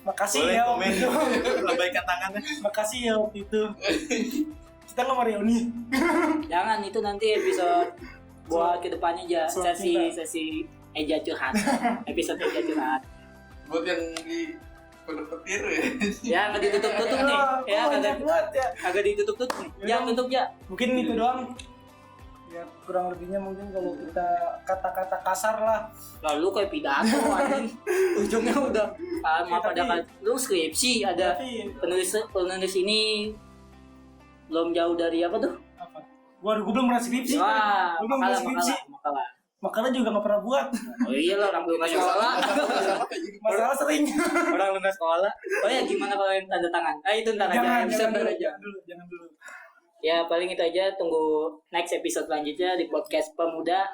Speaker 3: Makasih
Speaker 2: Boleh
Speaker 3: ya
Speaker 2: komen.
Speaker 3: waktu itu.
Speaker 2: Lebaikan tangannya.
Speaker 3: Makasih ya waktu itu. Kita nggak mau reuni.
Speaker 1: Jangan, itu nanti episode buat kedepannya aja,
Speaker 3: Soal cinta.
Speaker 1: sesi Eja curhat. Episode Eja curhat.
Speaker 4: Buat yang di pondok petir ya.
Speaker 1: Ya nggak ditutup-tutup nih. Ya
Speaker 3: banyak banget ya.
Speaker 1: agak ditutup-tutup nih. Jangan tutup ya.
Speaker 3: Mungkin itu doang. Ya kurang lebihnya mungkin kalau kita kata-kata kasar lah.
Speaker 1: Lalu kayak pidato anjing. Ujungnya udah maaf
Speaker 3: Tapi-
Speaker 1: ada lu skripsi ada
Speaker 3: Tapi
Speaker 1: penulis ini belum jauh dari apa tuh?
Speaker 3: apa? Waduh, gue belum pernah skripsi.
Speaker 1: Wah,
Speaker 3: Gue belum pernah skripsi.
Speaker 1: makalah.
Speaker 3: Makanya juga nggak pernah buat.
Speaker 1: Oh iya lah, orang belum nggak sekolah.
Speaker 3: Masalah sering.
Speaker 1: Orang lu nggak sekolah. Oh ya, gimana kalau yang tanda tangan? Itu ntar aja.
Speaker 3: Jangan
Speaker 1: Episode
Speaker 3: dulu,
Speaker 1: ntar aja.
Speaker 3: jangan dulu.
Speaker 1: Ya paling itu aja. Tunggu next episode selanjutnya di podcast Pemuda.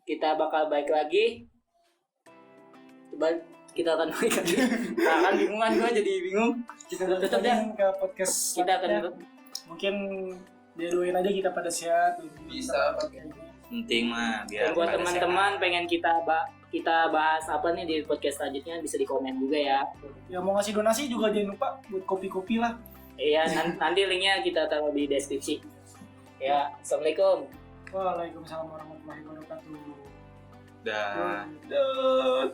Speaker 1: Kita bakal baik lagi. Coba kita akan baik lagi. Nah, kan bingungan gue jadi bingung.
Speaker 3: Kita
Speaker 1: Tetep deh.
Speaker 3: ke podcast
Speaker 1: Kita akan
Speaker 3: selanjutnya. Mungkin diaduin aja kita pada sehat.
Speaker 4: Bisa, Pak.
Speaker 2: Penting mah biar
Speaker 1: dan buat
Speaker 2: pada
Speaker 1: teman-teman pengen kita bahas apa nih di podcast selanjutnya bisa di komen juga ya.
Speaker 3: Ya mau ngasih donasi juga jangan lupa buat kopi-kopi lah.
Speaker 1: Iya, nanti linknya kita taruh di deskripsi. Ya, assalamualaikum.
Speaker 3: Waalaikumsalam warahmatullahi wabarakatuh.
Speaker 2: Dan
Speaker 3: Dah.